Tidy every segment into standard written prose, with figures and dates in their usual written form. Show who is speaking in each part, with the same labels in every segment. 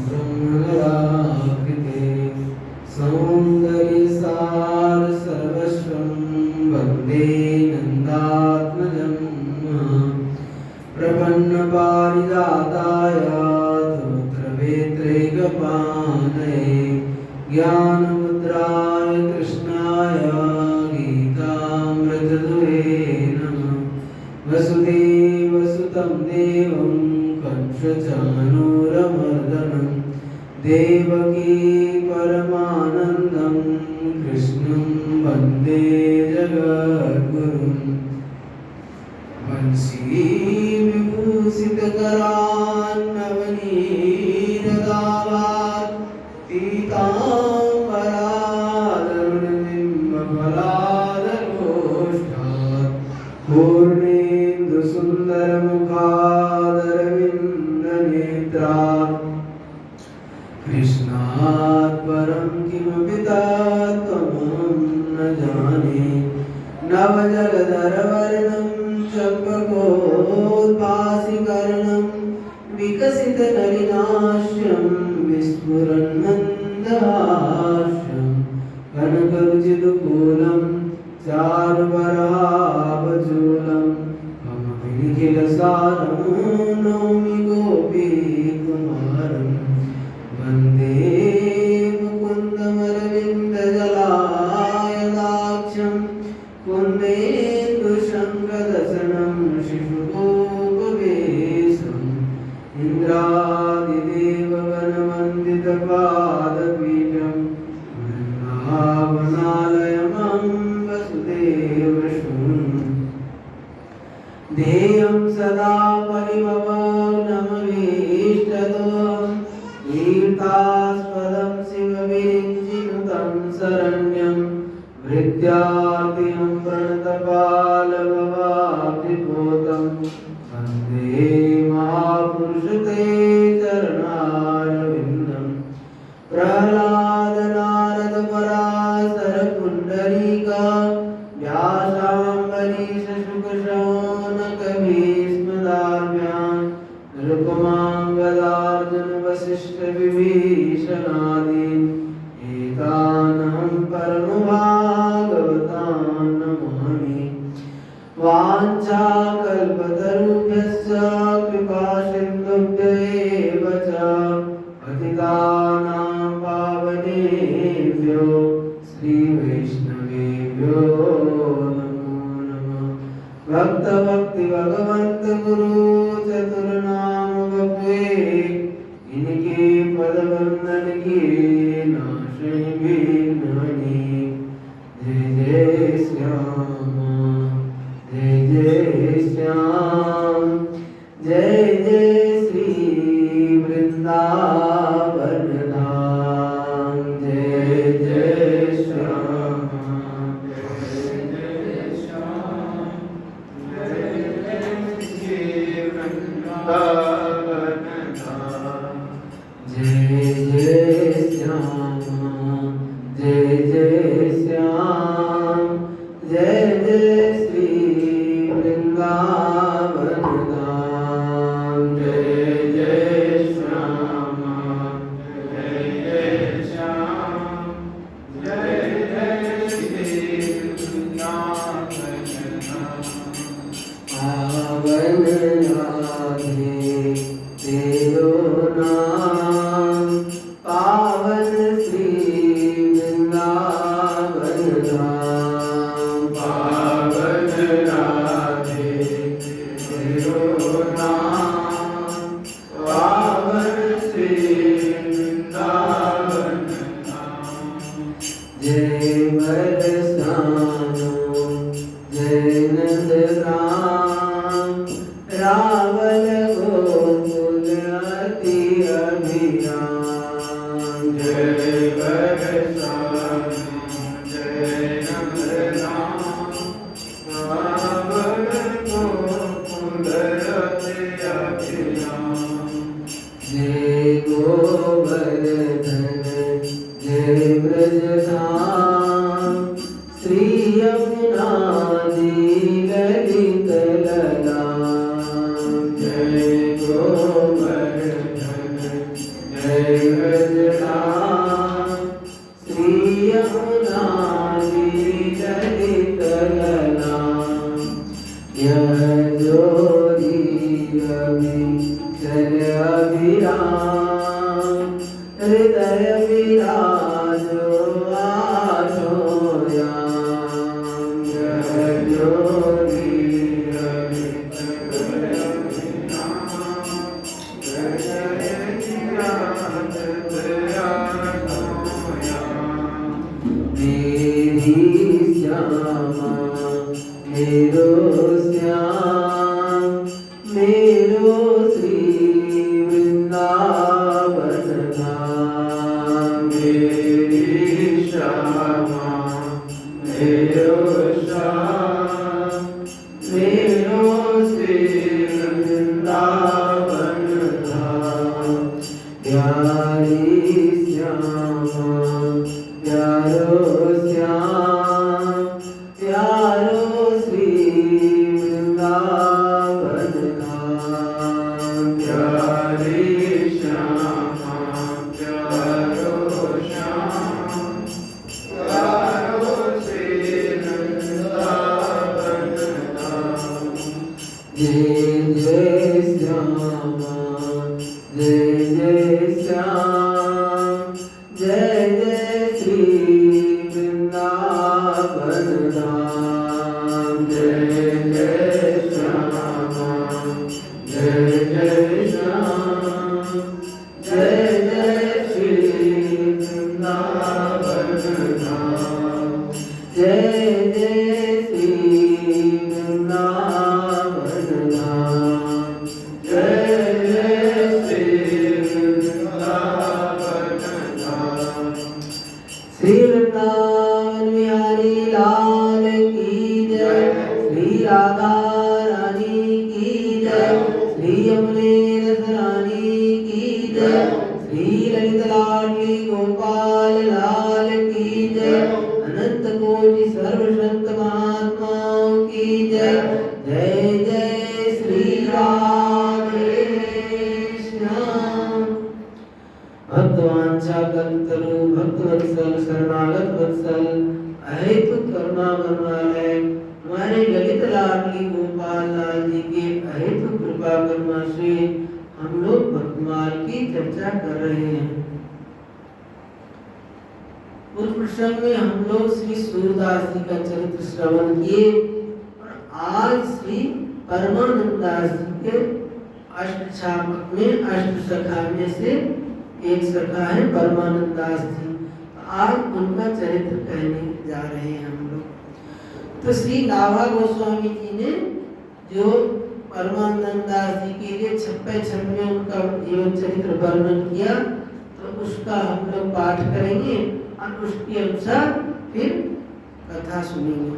Speaker 1: ब्रह्मगदाकृते सौन्दर्यसार सर्वस्वं वन्दे नन्दात्मजं प्रपन्नपारिजाताय स्तोत्रवेत्रैकपाणये ज्ञानमुद्राय कृष्णाय गीतामृतदुहे नमः। वसुदेवसुतं देवं कंसचाणूरमर्दनं देवकी परमानन्दं कृष्णं वन्दे जगद्गुरुं। वंशीविभूषितकरान्नवनीरदावात् पीताम्बरादरुणबिम्बफलादगोष्ठात् पूर्णेन्दुसुन्दरमुखादरविन्दनेत्रात् कृष्णात् परं किमपि तत्त्वमहं न जाने। नवजलधरवर्णं चम्पकोद्भासिकर्णं विकसितनलिनाश्यं विस्फुरन्मन्दहास्यं कनकरुचितुकूलं चारुवराभचूलं कमपि निखिलसारं नौमि गोपीकुमारं वन्दे मुकुन्दमरविन्दजलायदाक्षं कुन्देन्दुशङ्खदशनं शिशुगोपवेशम् इन्द्रादिदेवगणवन्दितपादपीठं वृन्दावनालयमं वसुदेवसुतं ध्येयं सदा परिभवग्नमभीष्टदोहं तीर्थास्पदं शिवविरिञ्चिनुतं शरण्यं विद्यार्थिहं प्रणतपालभवाब्धिपोतं वन्दे महापुरुषते चरणारविन्दं। प्रह्लादनारदपराशरपुण्डरीका व्यासाम्बरीशशुकशौनकभीष्मदार्भ्यां नृपमाङ्गदार्जुनवसिष्ठविभीषणादीन् एतानहं परमभागवतान् नमामि। वाञ्छाकल्पतरुभ्यश्च कृपासिन्धुभ्यैव च पतितानां पावनेभ्यो श्रीवैष्णवेभ्यो नमो नमः। भक्त गुरु चतुर्नाम बपुए इनके पदवंदन के नाशे विघ्नानि। जय जय श्याम जय जय श्याम जय जय श्री वृंदावन धाम। जय जय श्याम जय जय श्याम जय जय श्री वृंदावन धाम। जय जय श्याम जय जय श्याम जय जय श्री वृंदावन धाम। जय जय श्याम जय जय श्याम जय जय श्री वृंदावन धाम। पावन राधे तेरो नाम पावन श्री वृंदावन धाम। पावन राधे तेरो नाम पावन श्री वृंदावन धाम। जय बरसानो जय नंदराम रावण गोकुल अति अभिराम। जय बरसानो जय नंदराम रावण गोकुल अति अभिराम। जय गोवर्धन जय ब्रजधाम श्री यमुना ललित ललाम। जय गोवर्धन जय अभी चल अभिराम हृदय विराजो आठो याम जय जोगी अभी चल अभिराम हृदय विराजो आठो याम मेरी श्यामा मेरो श्याम मेरो श्री वृंदावन धाम मेरी श्यामा मेरो श्याम मेरो श्री वृंदावन धाम प्यारी श्यामा प्यारो श्याम प्यारो श्री वृंदावन धाम प्यारी श्यामा प्यारो श्याम प्यारो श्री वृंदावन धाम जय जय श्यामा जय जय श्याम जय जय श्री वृंदावन धाम जय जय श्यामा जय जय श्याम जय जय श्री वृंदावन धाम जय जय श्री वृंदावन धाम जय जय श्री वृंदावन धाम श्री वृंदावन बिहारी लाल की जय श्री राधा रानी की जय श्री यमुने रस रानी की जय श्री ललित लाडली गोपाल लाल की जय अनंत कोटि सर्वसंत महात्माओं की जय जय जय श्री राधे श्याम भक्तवांछा कल्पतरु भक्तवत्सल शरणागत वत्सल अहेतु करुणा करनालय हमारे ललित लाडली गोपाल लाल जी के अहेतु कृपा करुणा से हम लोग भक्तमाल की चर्चा कर रहे हैं। पूर्व प्रसंग में हम लोग श्री सूरदास जी का चरित्र श्रवण किए और आज श्री परमानंद दास जी के अष्टछापक में अष्ट सखा में से एक सखा है परमानंद दास जी। आज उनका चरित्र कहने जा रहे हैं हम लोग। तो श्री लाभा गोस्वामी जी ने जो परमानंद दास जी के लिए 56 छंद में उनका जीवन चरित्र वर्णन किया तो उसका हम लोग पाठ करेंगे और उसके अनुसार फिर कथा सुनेंगे।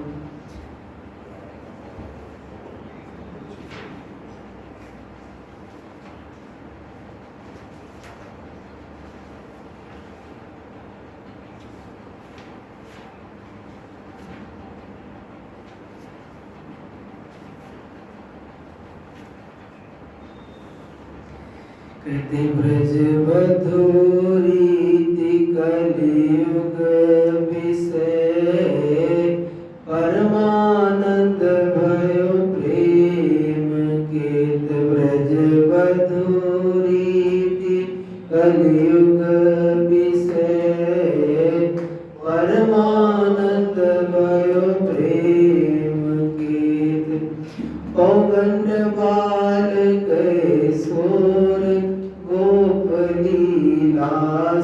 Speaker 1: कहते ब्रज बधूरीति कलियुग विषय परमानंद भयो प्रेम कीत ब्रज बधूरीति कलियुग विषय परमानंद भयो प्रेम कीत पौगंड बाल कैसोर गोप लीला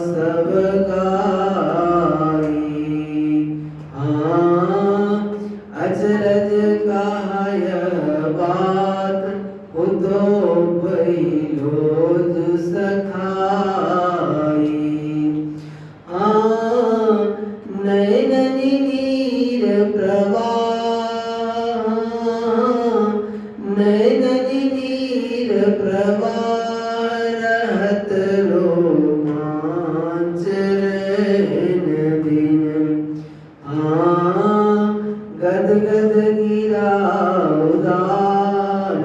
Speaker 1: सब गाई अचरज काय बात उदो भइलो सखाई नयननि नीर प्रवाह नयननि नीर प्रवाह रहत रोमांच रहन दिन गद गद गिरा उदार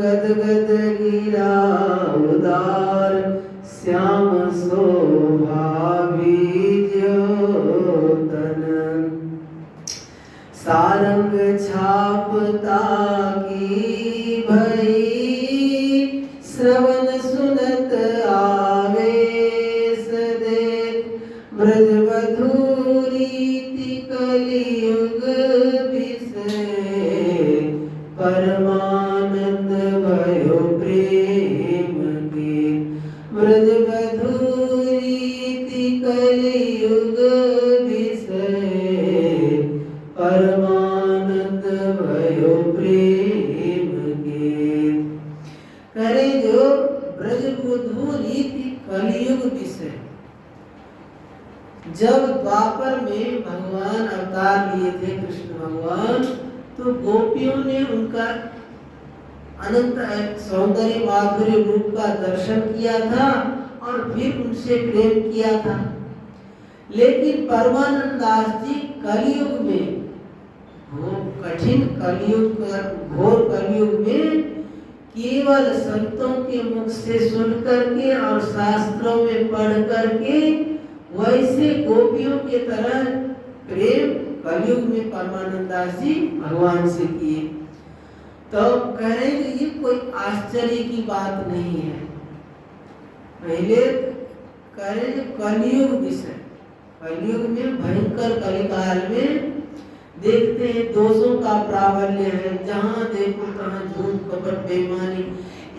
Speaker 1: गद गद गिरा उदार श्याम शोभा बीजोतन सारंग छापता की भई श्रवण सुनत आवेश देत ब्रजवधू रीति कलियुग विषय परमानंद भयो प्रेम के ब्रजवधू रीति कलियुग विषय परमानंद भयो प्रेम के। करे जो ब्रजवधू रीति कलियुग विषय, जब द्वापर में भगवान अवतार लिए थे कृष्ण भगवान, तो गोपियों ने उनका अनंत सौंदर्य माधुर्य रूप का दर्शन किया था और फिर उनसे प्रेम किया था। लेकिन परमानंद दास जी कलयुग में, कठिन कलयुग, घोर कलयुग में केवल संतों के मुख से सुन करके और शास्त्रों में पढ़ करके वैसे गोपियों के तरह प्रेम कलयुग में परमानंद दास जी भगवान से किए। तो कह रहे हैं ये कोई आश्चर्य की बात नहीं है। पहले कह रहे हैं कलयुग विषय, कलयुग में भयंकर कलिकाल में देखते हैं दोषों का प्राबल्य है, जहाँ देखो तहाँ झूठ कपट बेईमानी।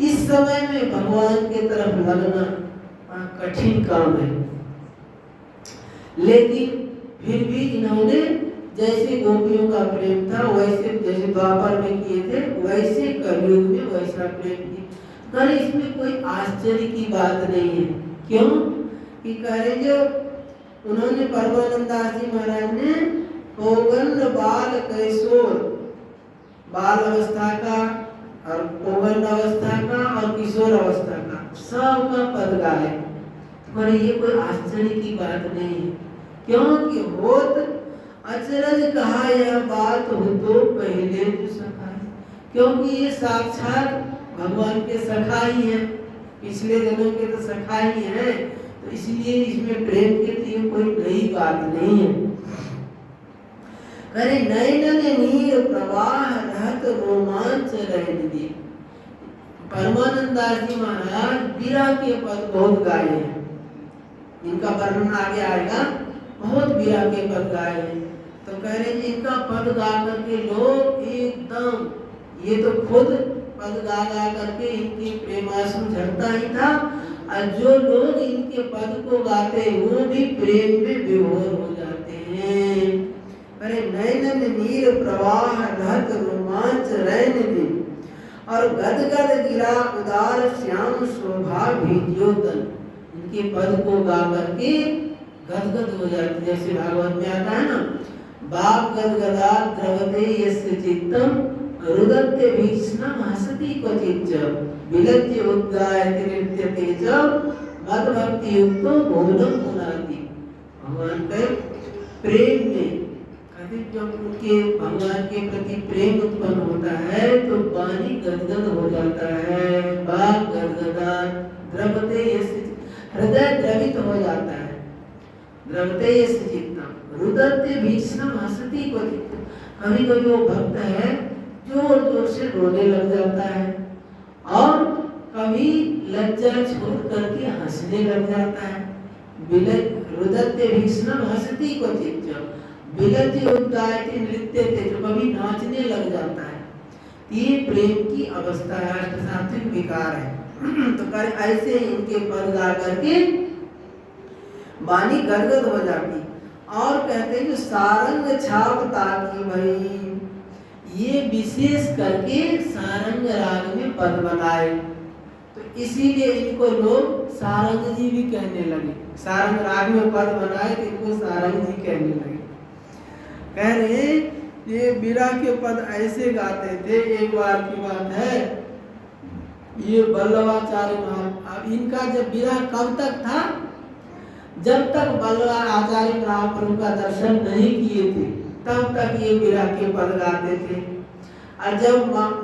Speaker 1: इस समय में भगवान के तरफ लगना कठिन काम है। लेकिन फिर भी इन्होंने जैसे गोपियों का प्रेम था वैसे, जैसे द्वापर में किए थे वैसे कलयुग में वैसा प्रेम किए। पर इसमें कोई आश्चर्य की बात नहीं है। क्यों कि कह रहे जो उन्होंने परमानंद दास जी महाराज ने पौगंड बाल कैशोर, बाल अवस्था का और पौगंड अवस्था का और किशोर अवस्था का सबका पद गाए। पर ये कोई आश्चर्य की बात नहीं है। क्योंकि होत अचरज कहा यह बात हो तो पहले जो सखा है, क्योंकि ये साक्षात भगवान के सखा ही है, पिछले जन्म के तो सखा ही है, तो इसलिए इसमें प्रेम के लिए कोई नई बात नहीं है। अरे नयन नीर प्रवाह रहत रोमांच रहन दी। परमानंद दास जी महाराज विरह के पद बहुत गाए हैं, इनका वर्णन आगे आएगा। बहुत विरह के पद गाए हैं। तो कह रहे हैं इनका पद गा करके लोग एकदम, ये तो खुद पद गा गा करके इनकी प्रेमाश्रु झरता ही था, और जो लोग इनके पद को गाते हैं वो भी प्रेम में विभोर हो जाते हैं। अरे नयन नीर प्रवाह रहत रोमांच रैन दी, और गदगद गिरा उदार श्याम शोभा भीज्योतन। इनके पद को गा करके गदगद हो जाती, जैसे भागवत में आता है ना, बाप गदगदा द्रवते यस्य चित्तम रुदत्ते भीष्णम हसति क्वचिच्च विलज्य उद्गायति नृत्यते च मद भक्ति युक्तो बोधम पुनाति। भगवान के प्रेम में जब उनके भगवान के प्रति प्रेम उत्पन्न होता है तो वाणी गदगद हो जाता है। बाप गदगदा द्रवते यस्य, हृदय द्रवित हो जाता है। द्रवते यस्य चित्तम रुदत्ते भीष्णम हसति क्वचिच्च। कभी कभी वो भक्त है जोर जोर से रोने लग जाता है, और कभी लज्जा छोड़ करके हंसने लग जाता है। रुदत्ते भीष्णम हसति क्वचिच्च विलज्य उद्गायति नृत्यते, जो कभी नाचने लग जाता है। ये प्रेम की अवस्था है, अष्टसात्विक विकार है। तो कर ऐसे इनके पद गा करके वाणी गदगद हो जाती। और कहते हैं जो सारंग छाप ताकि भाई, ये विशेष करके सारंग राग में पद बनाए, तो इसीलिए इनको लोग सारंग जी भी कहने लगे। सारंग राग में पद बनाए तो इनको सारंग जी कहने लगे। कह रहे ये विरह के पद ऐसे गाते थे। एक बार की बात है, ये वल्लभाचार्य महाप्रभु, इनका जब विरह कब तक था, जब तक वल्लभाचार्य महाप्रभु का दर्शन नहीं किए थे तब तक ये विरह के पद गाते थे। और जब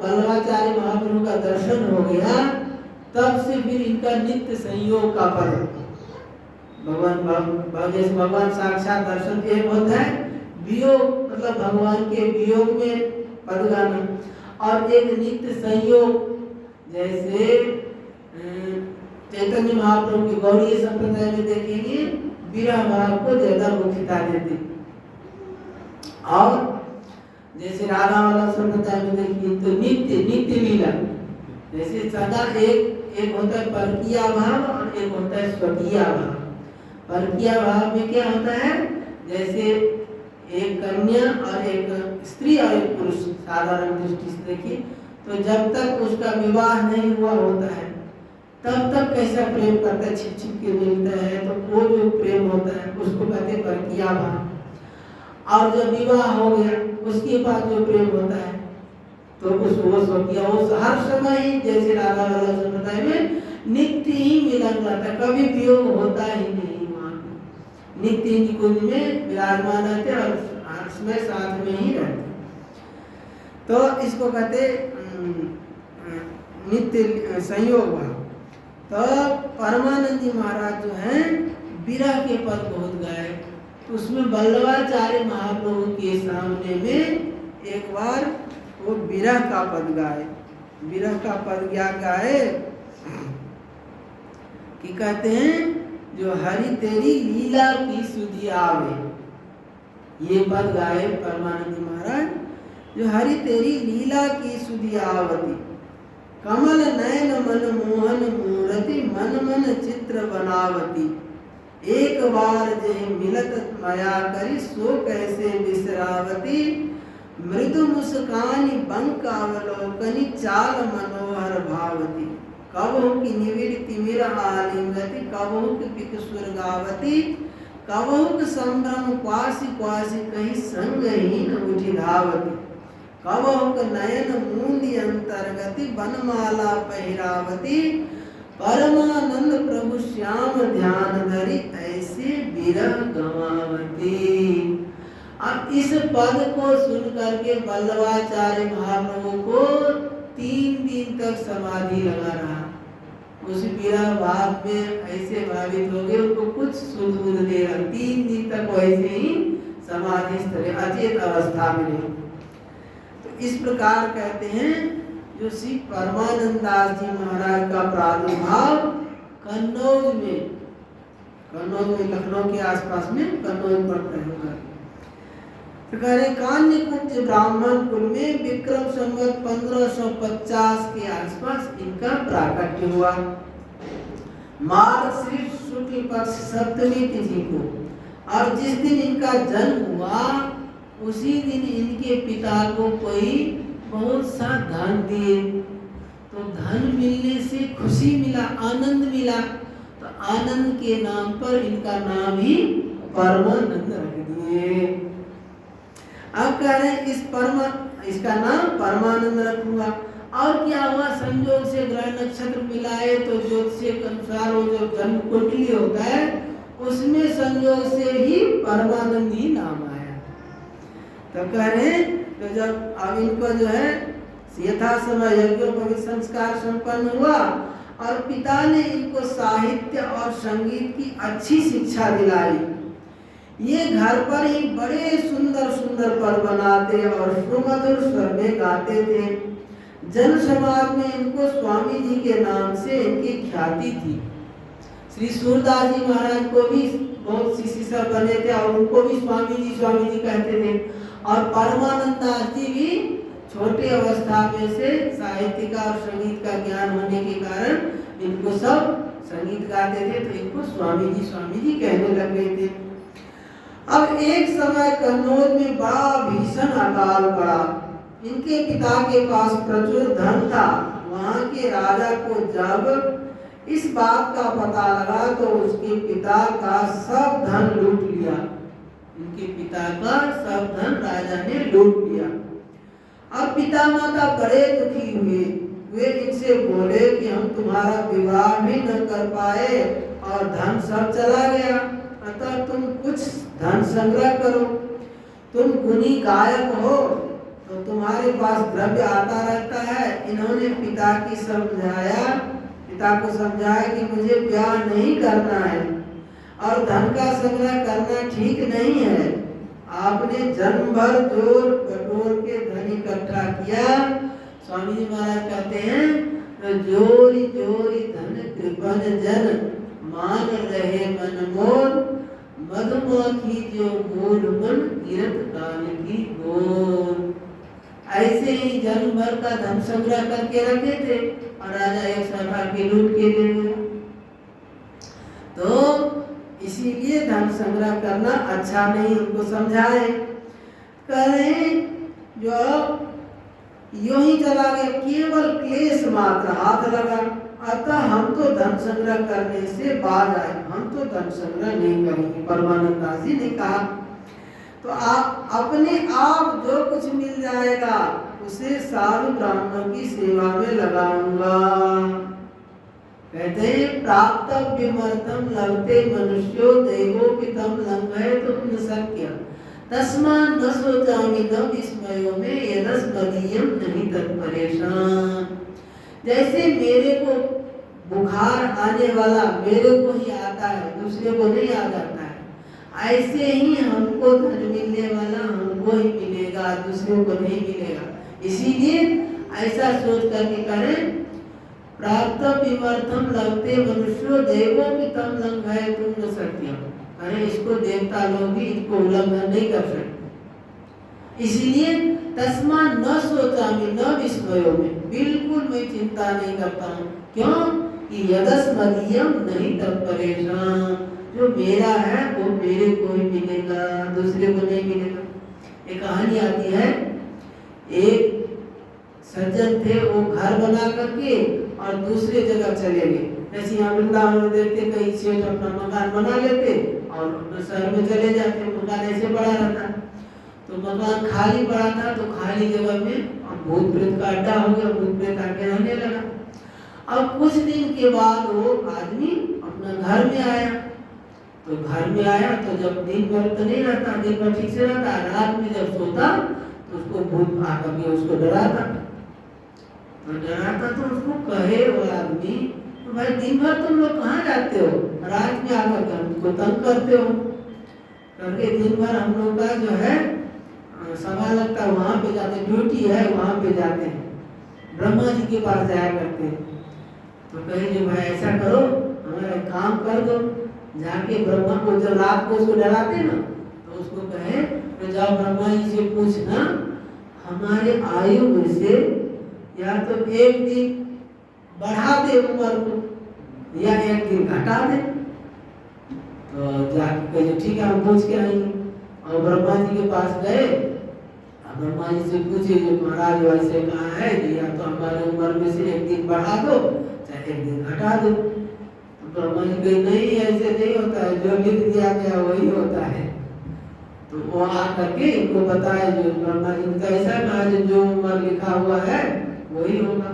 Speaker 1: वल्लभाचार्य महाप्रभु का दर्शन हो गया तब से फिर इनका नित्य संयोग का पद, भगवान साक्षात दर्शन के होता है, वियोग मतलब भगवान के वियोग में पद गाना। और एक नित्य संयोग, जैसे चैतन्य महाप्रभु की गौड़ीय संप्रदाय में देखेंगे विरह भाव को ज्यादा मुख्यता देते, और जैसे राधा वाला संप्रदाय में देखिए तो नित्य नित्य लीला, जैसे सदा एक होता है परकीय भाव और एक होता है स्वकीय भाव। परकीय भाव में क्या होता है, जैसे एक कन्या और एक स्त्री और एक पुरुष, साधारण दृष्टि से देखिए तो जब तक उसका विवाह नहीं हुआ होता है तब तक कैसा प्रेम करता है, छिप छिप के मिलता है, तो वो जो प्रेम होता है उसको कहते हैं परकीय भाव। और जब विवाह हो गया उसके बाद जो प्रेम होता है तो उसको स्वकीय, वो हर समय ही जैसे राधा वाला संप्रदाय में नित्य ही मिलन रहता है, कभी वियोग होता ही नहीं, वहाँ नित्य ही कुंज में विराजमान रहते और हर समय साथ में ही रहते। तो इसको कहते नित्य संयोग भाव। तो परमानंद जी महाराज जो हैं विरह के पद बहुत गाए, तो उसमें वल्लभाचार्य महाप्रभु के सामने में एक बार वो विरह का पद गाए। विरह का पद क्या गाए कि कहते हैं जो हरि तेरी लीला की सुधि आवे, ये पद गाए परमानंद जी महाराज, जो हरि तेरी लीला की सुधि आवती, कमल नयन मन मोहन मूरति, मन मन चित्र बनावती, एक बार जय मिलत माया करी, सो कैसे बिसरावती, मृदु मुस्कानी बंक अवलोकनी, चाल मनोहर भावती, कबहु की निवृत्ति मिर आलिंगति, कबहु की पिक सुरगावती, कबहु की संभ्रम क्वासी क्वासी, कहीं संगहीन उठी धावती, कबहु के नयन मूंदी अंतर्गति, बनमाला पहिरावती, परमानंद प्रभु श्याम ध्यान धरी, ऐसे विरह गवावती। अब इस पद को सुन करके वल्लभाचार्य महाप्रभु को 3 दिन तक समाधि लगा रहा। उस विरह भाव में ऐसे भावित हो गए, उनको कुछ सुध बुध नहीं रहा, 3 दिन तक वैसे ही समाधि स्थिर अचेत अवस्था में रहे। तो इस प्रकार कहते हैं जो श्री परमानंद दास जी महाराज का प्रादुर्भाव कन्नौज में लखनऊ के आसपास में कन्नौज पड़ता है, तो कह रहे कान्य कुंज ब्राह्मण कुल में विक्रम संवत 1550 के आसपास इनका प्राकट्य हुआ। मार्गशीर्ष शुक्ल पक्ष सप्तमी तिथि को, और जिस दिन इनका जन्म हुआ उसी दिन इनके पिता को कोई बहुत सा धन दिए, तो धन मिलने से खुशी मिला, आनंद मिला, तो आनंद के नाम पर इनका नाम ही परमानंद रख दिए। अब कह रहे हैं इसका नाम परमानंद रखूंगा। और क्या हुआ, संयोग से ग्रह नक्षत्र मिलाए तो ज्योतिष के अनुसार वो जो जन्म कुंडली होता है उसमें संयोग से ही परमानंद ही नाम आया। तो कह रहे हैं तो जब अब इनको जो है यथा समय यज्ञोपवीत संस्कार संपन्न हुआ और पिता ने इनको साहित्य और संगीत की अच्छी शिक्षा दिलाई। ये घर पर ही बड़े सुंदर सुंदर पद बनाते और सुमधुर स्वर में गाते थे। जन समाज में इनको स्वामी जी के नाम से इनकी ख्याति थी। श्री सूरदास जी महाराज को भी बहुत शिष्य बने थे और उनको भी स्वामी जी कहते थे। और परमानंद दास जी भी छोटे अवस्था में से साहित्य का और संगीत का ज्ञान होने के कारण इनको सब संगीत गाते थे, तो इनको स्वामी जी कहने लग गए थे। अब एक समय कन्नौज में बड़ा भीषण अकाल पड़ा। इनके पिता के पास प्रचुर धन था। वहां के राजा को जब इस बात का पता लगा तो उसके पिता का सब धन लूट लिया। इनके पिता का सब धन राजा ने लूट लिया। अब पिता माता बड़े दुखी हुए। वे इनसे बोले कि हम तुम्हारा विवाह भी न कर पाए और धन सब चला गया, अतः तुम कुछ धन संग्रह करो। तुम गुणी गायक हो तो तुम्हारे पास द्रव्य आता रहता है। इन्होंने पिता को समझाया कि मुझे ब्याह नहीं करना है और धन का संग्रह करना ठीक नहीं है। आपने जन्म भर जोर बटोर के धन इकट्ठा किया, स्वामी जी महाराज कहते हैं तो जोरी जोरी धन कृपन जन मान रहे मन मोर मधुमक्खी जो मोर मन तीरथ कान की गोर। ऐसे ही जन्म भर का धन संग्रह करके रखे थे और राजा एक साथ के लूट के ले गया। तो इसीलिए धन संग्रह करना अच्छा नहीं, उनको समझाए करें जो यूं ही चला गया, केवल क्लेश मात्र हाथ लगा। अतः हम तो धन संग्रह करने से बाज आए, हम तो धन संग्रह नहीं करेंगे। परमानंद दास जी ने कहा तो आप अपने आप जो कुछ मिल जाएगा उसे साधु ब्राह्मण की सेवा में लगाऊंगा। कहते हैं प्राप्तव्यमर्थम लभते मनुष्यो देवो पितम लंघयतुं न शक्य तस्मात् न सोचामि न विस्मयो में यदस्मदीयं नहीं तत्परेषां। जैसे मेरे को बुखार आने वाला मेरे को ही आता है, दूसरे को नहीं आ जाता है, ऐसे ही हमको धन मिलने वाला हमको ही मिलेगा, दूसरे को नहीं मिलेगा। इसीलिए ऐसा सोच करके करें प्राप्त विमर्थम लभते मनुष्यो देवो पितम लंघयतुं न शक्यं। अरे इसको देवता लोग भी इसको उल्लंघन नहीं कर सकते। इसीलिए तस्मात् न सोचामि न विस्मयो में, बिल्कुल मैं चिंता नहीं करता हूँ। क्यों कि यदस्मदीयं नहीं तत्परेषां, जो मेरा है वो मेरे को ही मिलेगा, दूसरे को नहीं मिलेगा। एक कहानी आती है, एक सज्जन थे, वो घर बना करके और दूसरे जगह चले गए। जैसे यहाँ वृंदावन में देखते कई सेठ अपना मकान बना लेते और अपने शहर में चले जाते, मकान ऐसे पड़ा रहता। तो मकान खाली पड़ा था, तो खाली जगह में भूत प्रेत का अड्डा हो गया, भूत प्रेत आके रहने लगा। अब कुछ दिन के बाद वो आदमी अपना घर में आया, तो घर में आया तो जब दिन भर तो नहीं रहता, दिन भर ठीक से रहता, रात में जब सोता तो उसको भूत आकर के उसको डराता। तो डराता तो उसको कहे वो आदमी तो भाई दिन भर तुम लोग कहाँ जाते हो, रात में आकर के हमको तंग करते हो करके दिन भर हम लोग का जो है सवाल लगता है, वहाँ पे जाते, ड्यूटी है वहाँ पे जाते हैं, ब्रह्मा जी के पास जाया करते हैं। तो कहे जो भाई ऐसा करो, हमारा काम कर दो, जाके ब्रह्मा को जब रात को उसको डराते ना तो उसको कहे तो जाओ ब्रह्मा जी से पूछना हमारे आयु में से या तो एक दिन बढ़ा दे उम्र को या एक दिन घटा दे। तो जाके कहे ठीक है हम पूछ के आएंगे। और ब्रह्मा जी के पास गए, ब्रह्मा जी से पूछे जो महाराज वैसे कहा है कि या तो हमारे उम्र में से एक दिन बढ़ा दो चाहे एक दिन घटा दो। तो ब्रह्मा जी कहे नहीं ऐसे नहीं होता है, जो लिख दिया गया वही होता है। तो वो आकर के इनको बताया, जो ब्रह्मा जी ने ऐसा कहा जो उम्र लिखा हुआ है वही होगा।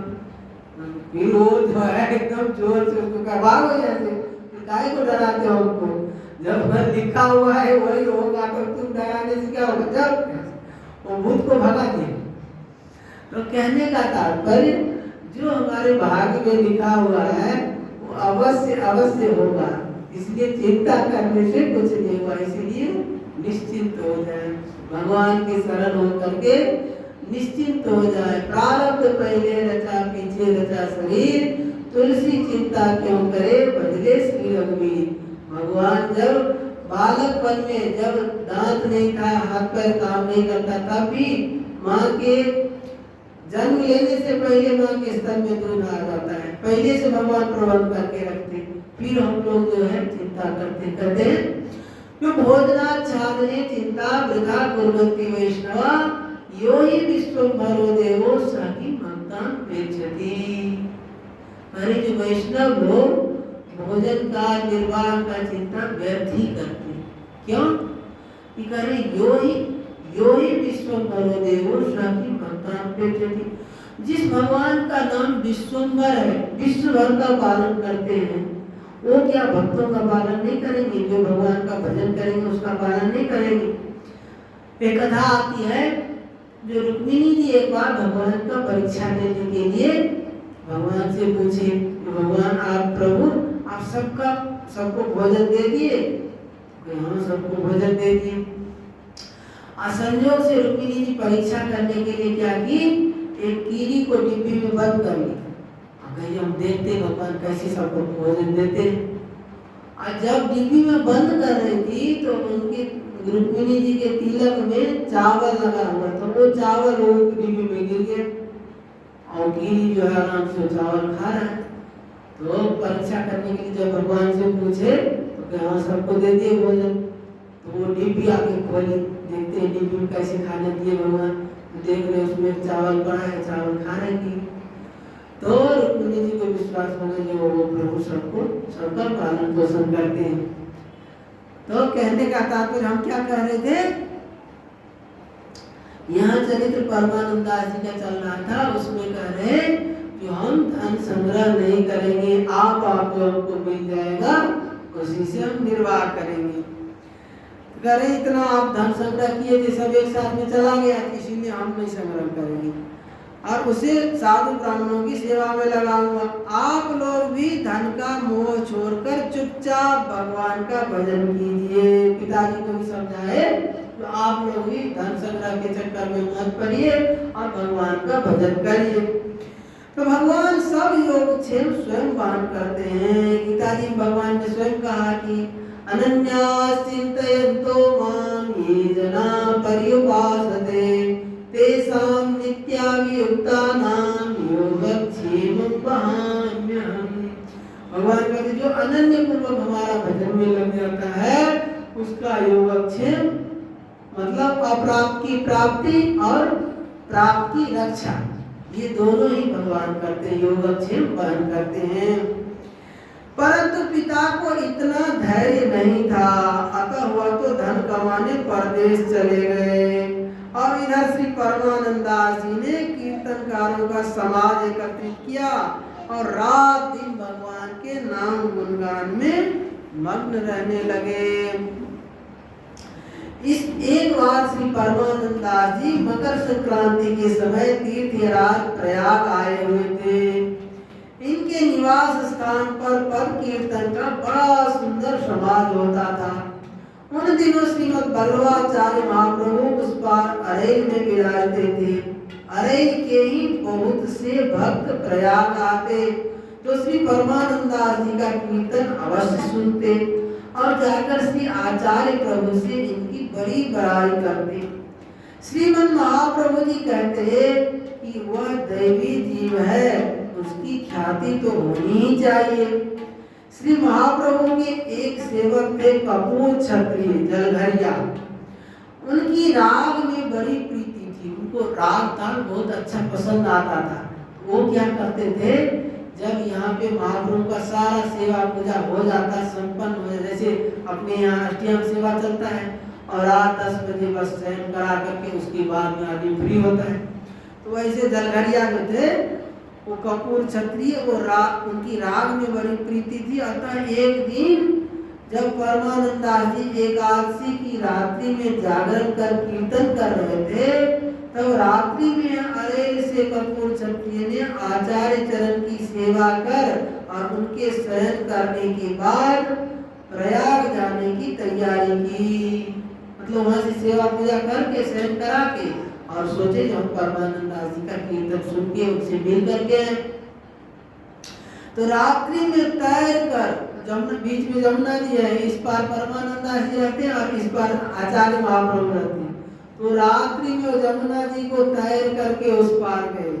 Speaker 1: फिर वो जो है एकदम जोर से उसको कहा भागो जैसे, काय को डराते हो हमको, जब लिखा हुआ है वही होगा तो तुम डराने से क्या होगा। जब वो भूत को भगा दिया। तो कहने का तात्पर्य जो हमारे भाग्य में लिखा हुआ है वो अवश्य अवश्य होगा, इसलिए चिंता करने से कुछ नहीं हुआ। इसलिए निश्चिंत हो जाए, भगवान की शरण हो करके निश्चिंत हो जाए। प्रारब्ध पहले रचा पीछे रचा शरीर, तुलसी चिंता क्यों करे बदले श्री रघुवीर। भगवान जब बालकपन में जब दांत नहीं था, हाथ पैर काम नहीं करता, तब भी माँ के जन्म लेने से पहले माँ के स्तन में दूध आ जाता है, पहले से भगवान प्रबंध करके रखते। फिर हम लोग जो है चिंता करते जो भोजनाच्छादने चिंता वृथा कुर्वन्ति वैष्णवा यो ही विश्वम्भरो देवो सखी ममतां प्रेक्षति। अरे जो वैष्णव लोग भोजन का निर्वाह का चिंता व्यर्थ ही करते। क्यों कि करे यो ही विश्वम्भरो देवो सखी ममतां प्रेक्षति। जिस भगवान का नाम विश्वम्भर है, विश्व भर का पालन करते हैं, वो क्या भक्तों का पालन नहीं करेंगे? जो भगवान का भजन करेंगे उसका पालन नहीं करेंगे। एक कथा आती है, जो रुक्मिणी जी एक बार भगवान का परीक्षा लेने के लिए भगवान से पूछे, भगवान आप प्रभु आप सबको भोजन दे दिए? हाँ सबको भोजन दे दिए। असंजोग से रुक्मिणी जी परीक्षा करने के लिए क्या की, एक कीड़ी को डिब्बी में बंद कर ली। अगर हम देखते भगवान कैसे सबको भोजन देते। और जब डिब्बी में बंद कर रही थी तो उनकी रुक्मिणी जी के तिलक में चावल लगा हुआ था, वो चावल वो डिब्बी में गिर गया और कीड़ी जो है आराम से चावल खा रहा है। तो परीक्षा करने के लिए जब भगवान से पूछे तो क्या सबको दे दिए भोजन। तो वो डिब्बी आके खोली, देखते हैं डिब्बी में कैसे खाने दिए भगवान। तो देख रहे उसमें चावल पड़ा है, चावल खा रहे की। तो रुक्मिणी जी को विश्वास हो गया जो वो प्रभु सबका पालन पोषण करते हैं। तो कहने का तात्पर्य हम क्या कह रहे थे, यहाँ चरित्र परमानंद दास जी का चल रहा था, उसमें कह रहे कि हम धन संग्रह नहीं करेंगे, आप हमको मिल जाएगा, उसी से हम निर्वाह करेंगे। करे इतना आप धन संग्रह किए थे, सब एक साथ में चला गया, इसीलिए हम नहीं संग्रह करेंगे और उसे साधु ब्राह्मणों की सेवा में लगाऊंगा। आप लोग भी धन का मोह छोड़कर चुपचाप भगवान का भजन कीजिए। पिताजी को भी समझाए तो आप लोग भी धन संग्रह के चक्कर में मत पड़िए और भगवान का भजन करिए। तो भगवान सब योगक्षेम स्वयं दान करते हैं। गीताजी में भगवान ने स्वयं कहा कि अनन्यास चिन्तयन्तो मां ये जना पर्युपासते तेषां नित्याभियुक्तानां योगक्षेमं वहाम्यहम्। भगवान कहते जो अनन्य पूर्वक हमारा भजन में लग जाता है उसका योगक्षेम मतलब अप्राप्त की प्राप्ति और प्राप्त की रक्षा, ये दोनों ही भगवान करते हैं, योगक्षेम वहन करते हैं। परंतु पिता को इतना धैर्य नहीं था, अतः हुआ तो धन कमाने परदेश चले गए। और इधर श्री परमानंदास जी ने कीर्तनकारों का समाज एकत्रित किया और रात दिन भगवान के नाम गुणगान में मग्न रहने लगे। इस एक बार श्री परमानंदास जी मकर संक्रांति के समय तीर्थराज प्रयाग आए हुए थे। इनके निवास स्थान पर पद कीर्तन का बड़ा सुंदर समाज होता था। उन दिनों श्रीमद् बल्लवाचार्य महाप्रभु उस पार अरेल में विराजते थे। अरेल के ही बहुत से भक्त प्रयाग आते तो श्री परमानंदास जी का कीर्तन अवश्य सुनते और जाकर श्री आचार्य प्रभु से इनकी बड़ी बड़ाई करते। श्रीमद् महाप्रभु जी कहते कि वह दैवी जीव है, उसकी ख्याति तो होनी ही चाहिए। श्री महाप्रभु के एक सेवक थे कपूर क्षत्रिय जलघरिया, उनकी राग में बड़ी प्रीति थी, उनको राग ताल बहुत अच्छा पसंद आता था। वो क्या करते थे, जब यहाँ पे महाप्रभु का सारा सेवा पूजा हो जाता संपन्न हो, जैसे अपने यहाँ अष्टयाम सेवा चलता है और रात 10 बजे बस शयन करा करके उसके बाद में आदमी फ्री होता है, तो वैसे जलघरिया में थे वो कपूर क्षत्रिय, वो उनकी राग में बड़ी प्रीति थी। अतः एक दिन जब परमानंदास जी एकादशी की रात्रि में जागरण कर कीर्तन कर रहे थे, तब रात्रि में अरेल से कपूर क्षत्रिय ने आचार्य चरण की सेवा कर और उनके शयन करने के बाद प्रयाग जाने की तैयारी की। मतलब वहां से सेवा पूजा करके शयन करा के और सोचे हम परमानंदास जी का कीर्तन सुन के उनसे मिल करके आए। तो रात्रि में तैर कर जमुना, बीच में जमुना जी है, इस पार परमानंदास जी रहते हैं और इस पार आचार्य महाप्रभु रहते हैं। तो रात्रि में वो जमुना जी को तैर करके उस पार गए।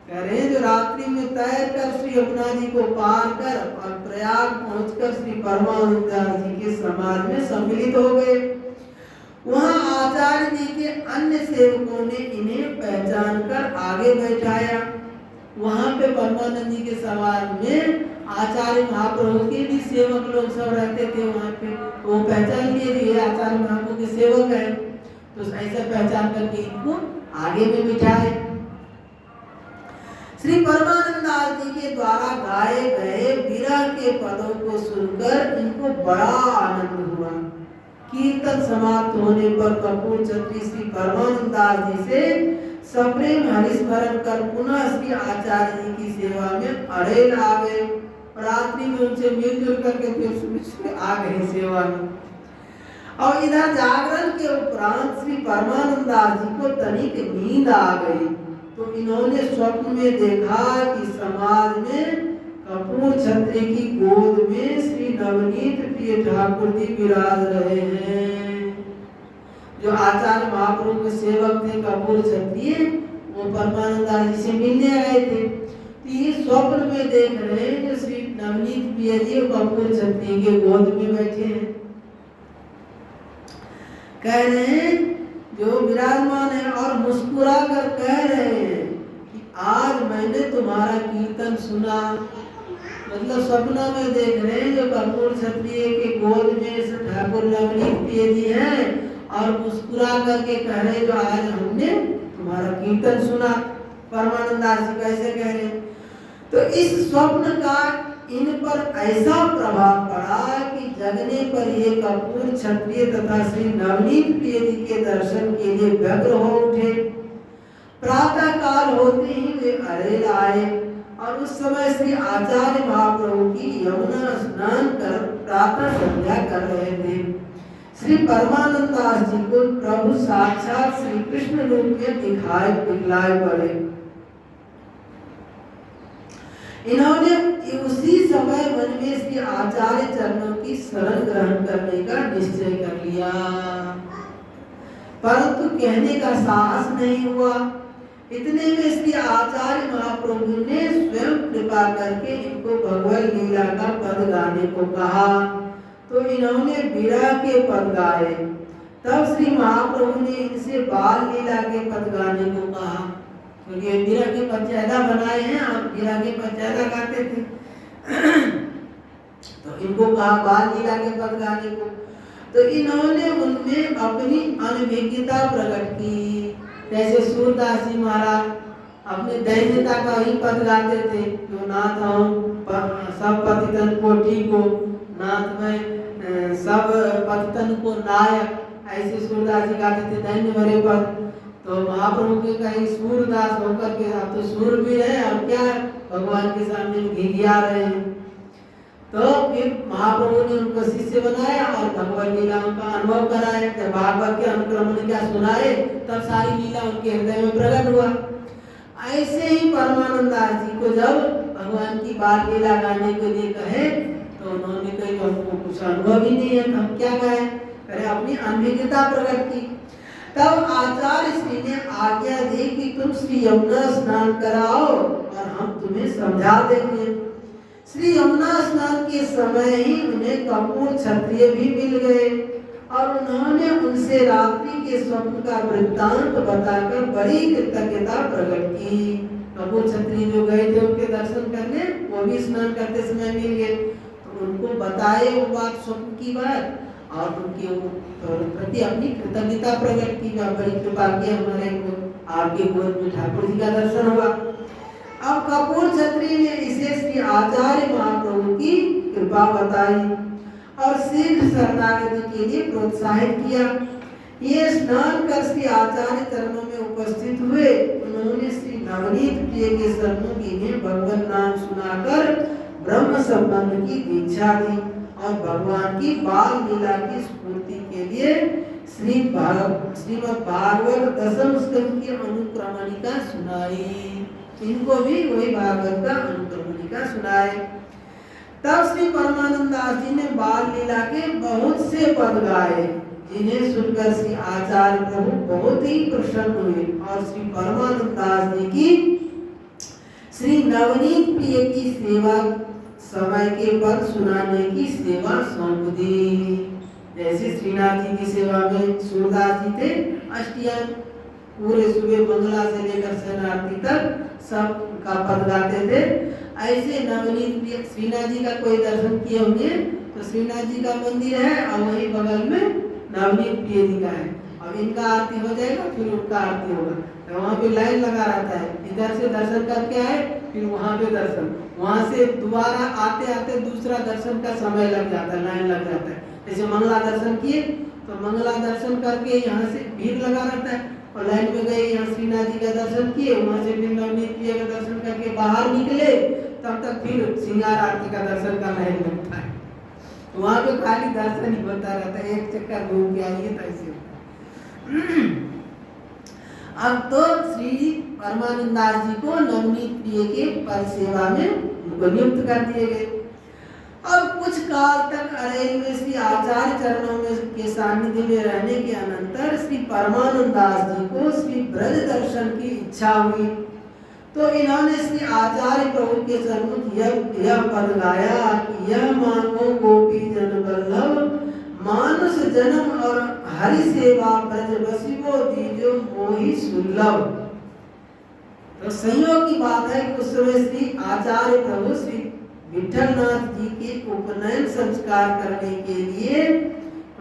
Speaker 1: कह रहे हैं जो रात्रि में तैर कर श्री यमुना जी को पार कर और प्रयाग पहुंचकर श्री परमानंदास जी के समाज में सम्मिलित हो गए। वहां आचार्य जी के अन्य सेवकों ने इन्हें पहचान कर आगे बैठाया। वहां पे परमानंद जी के समाज में आचार्य महाप्रभु के भी सेवक लोग सब रहते थे। वहां पे वो पहचान लिए ये आचार्य महाप्रभु के सेवक हैं, तो ऐसा पहचान करके इनको आगे में बिठाए। श्री परमानंदास जी के द्वारा गाए गए विरह के पदों को सुनकर इनको बड़ा आनंद हुआ। कीर्तन समाप्त होने पर कपूर क्षत्रिय श्री परमानंदास जी से सप्रेम हरिस्मरण कर पुनः श्री आचार्य जी की सेवा में अड़ेल आ गए। रात्रि में उनसे मिलजुल करके फिर आ गए सेवा में। और इधर जागरण के उपरांत श्री परमानंदास जी को तनिक नींद आ गई। तो इन्होंने स्वप्न में देखा कि समाज में कपूर छत्री की गोद में श्री नवनीत प्रिय ठाकुर जी विराज रहे हैं। जो आचार्य महाप्रभु के सेवक थे कपूर छत्री, वो परमानंद जी से मिलने आए थे। तो ये स्वप्न में देख रहे हैं जो श्री नवनीत प्रिय जी कपूर छत्री के गोद में बैठे हैं। कह रहे हैं जो विराजमान है और मुस्कुरा कर कह रहे हैं कि आज मैंने तुम्हारा कीर्तन सुना। मतलब सपना में देख रहे हैं जो कपूर क्षत्रिय के गोद में ठाकुर नवनीत प्रिय जी हैं और मुस्कुरा करके कह रहे जो आज हमने तुम्हारा कीर्तन सुना। परमानंद दास जी कैसे कह रहे हैं, तो इस स्वप्न का इन पर ऐसा प्रभाव पड़ा कि जगने पर ये कपूर क्षत्रिय तथा श्री नवनीत प्रिय जी के दर्शन के लिए व्यग्र हो उठे। प्रातः काल होते ही वे अरेल आए और उस समय श्री आचार्य महाप्रभु की यमुना स्नान कर प्रातः संध्या कर रहे थे। श्री परमानंद दास जी को प्रभु साक्षात श्री कृष्ण रूप में दिखलाई पड़े। इन्होंने उसी समय मन में श्री आचार्य चरणों की शरण ग्रहण करने का निश्चय कर लिया, परंतु कहने का साहस नहीं हुआ। इतने में श्री आचार्य महाप्रभु ने स्वयं कृपा करके इनको भगवत लीला का पद गाने को कहा, तो इन्होंने विरह के पद गाए। तब श्री महाप्रभु ने इनसे बाल लीला के पद गाने को कहा, क्योंकि विरह के पद ज्यादा बनाए हैं और विरह के पद ज्यादा गाते थे। तो इनको कहा बाल लीला के पद गाने को। तो इन्होंने उनमें अपनी अनभिज्ञता प्रकट की। जैसे सूरदास जी महाराज अपने दैन्यता का ही पद गाते थे, जो नाथ हूँ सब पतितन को ठीक हो, नाथ में सब पतितन को नायक, ऐसे सूरदास जी गाते थे दैन्य भरे पद। तो महाप्रभु के कहीं सूरदास होकर के आप तो सूरवीर है और क्या भगवान के सामने घिघिया रहे हैं। तो फिर महाप्रभु ने उनको शिष्य बनाया और भगवत लीलाओं का अनुभव कराया। जब भागवत के अनुक्रमण क्या सुनाए तब सारी लीला उनके हृदय में प्रकट हुआ। ऐसे ही परमानंद दास जी को जब भगवान की बाल लीला गाने के लिए कहे तो उन्होंने कही हमको कुछ अनुभव ही नहीं है, हम क्या गाए, करे अपनी अनभिज्ञता प्रकट की। तब आचार्य श्री ने आज्ञा दी कि तुम श्री यमुना स्नान कराओ और हम तुम्हें समझा देंगे। श्री यमुना स्नान के समय ही उन्हें कपूर क्षत्रिय भी मिल गए और उन्होंने उनसे रात्रि के स्वप्न का वृत्तांत बताकर बड़ी कृतज्ञता प्रकट की। कपूर क्षत्रिय जो गए थे उनके दर्शन करने, वो भी स्नान करते समय मिल गए, तो उनको बताए वो बात, स्वप्न की बात, और उनके प्रति अपनी कृतज्ञता प्रकट की। बड़ी कृपा की हमारे को आपके गोद में ठाकुर जी का दर्शन हुआ। अब कपूर क्षत्रिय ने इसे श्री आचार्य महाप्रभु की कृपा बताई और शीघ्र शरणागति के लिए प्रोत्साहित किया। ये स्नान कर श्री आचार्य चरणों में उपस्थित हुए। उन्होंने श्री नवनीत प्रिय के शरणों की भगवत नाम सुनाकर ब्रह्म संबंध की दीक्षा दी और भगवान की बाल लीला की स्फूर्ति के लिए श्रीमद् भागवत दशम स्कंद की अनुक्रमणिका सुनाई। इनको भी वही भागवत का अनुक्रमणिका सुनाए। तब श्री परमानंद दास जी ने बाल लीला के बहुत से पद गाए, जिन्हें सुनकर श्री आचार्य प्रभु बहुत ही प्रसन्न हुए और श्री परमानंद दास जी की श्री नवनीत प्रिय की सेवा समय के पद सुनाने की सेवा सौंप दी। जैसे श्रीनाथ जी की सेवा में सूरदास जी थे, अष्टयाम पूरे सुबह मंगला से लेकर शरणार्थी तक सब का पद गाते थे। ऐसे नवनीत प्रिय श्रीनाथ जी का कोई दर्शन किए होंगे तो श्रीनाथ जी का मंदिर है और वही बगल में नवनीत प्रिय जी का है। अब इनका आरती हो जाएगा फिर उनका आरती होगा, तो वहाँ पे लाइन लगा रहता है, इधर से दर्शन करके आए फिर वहाँ पे दर्शन, वहाँ से दोबारा आते आते दूसरा दर्शन का समय लग जाता है, लाइन लग जाता है। जैसे मंगला दर्शन किए तो मंगला दर्शन करके यहाँ से भीड़ लगा रहता है और लाइन में गए, यहाँ श्रीनाथ जी का दर्शन किए, वहाँ से फिर नवनीत प्रिय का दर्शन करके बाहर निकले तब तक फिर श्रृंगार आरती का दर्शन का लाइन लगता है। वहाँ पे खाली दर्शन ही होता रहता है, एक चक्कर घूम के आइए तो ऐसे। अब तो श्री परमानंदास जी को नवनीत प्रिय के पद सेवा में उनको नियुक्त कर दिए गए। अब कुछ काल तक अरेल में श्री आचार्य चरणों में के सानिध्य में रहने के अनंतर श्री परमानंदास जी को श्री ब्रज दर्शन की इच्छा हुई, तो इन्होंने श्री आचार्य प्रभु के सन्मुख यह पद गाया कि यह मानो गोपी जन वल्लभ मानुष जन्म और हरि सेवा ब्रज बसिबो दीजो मोहि सुलभ। तो संयोग की बात है कि उस समय श्री आचार्य प्रभु श्री विठलनाथ जी के उपनयन संस्कार करने के लिए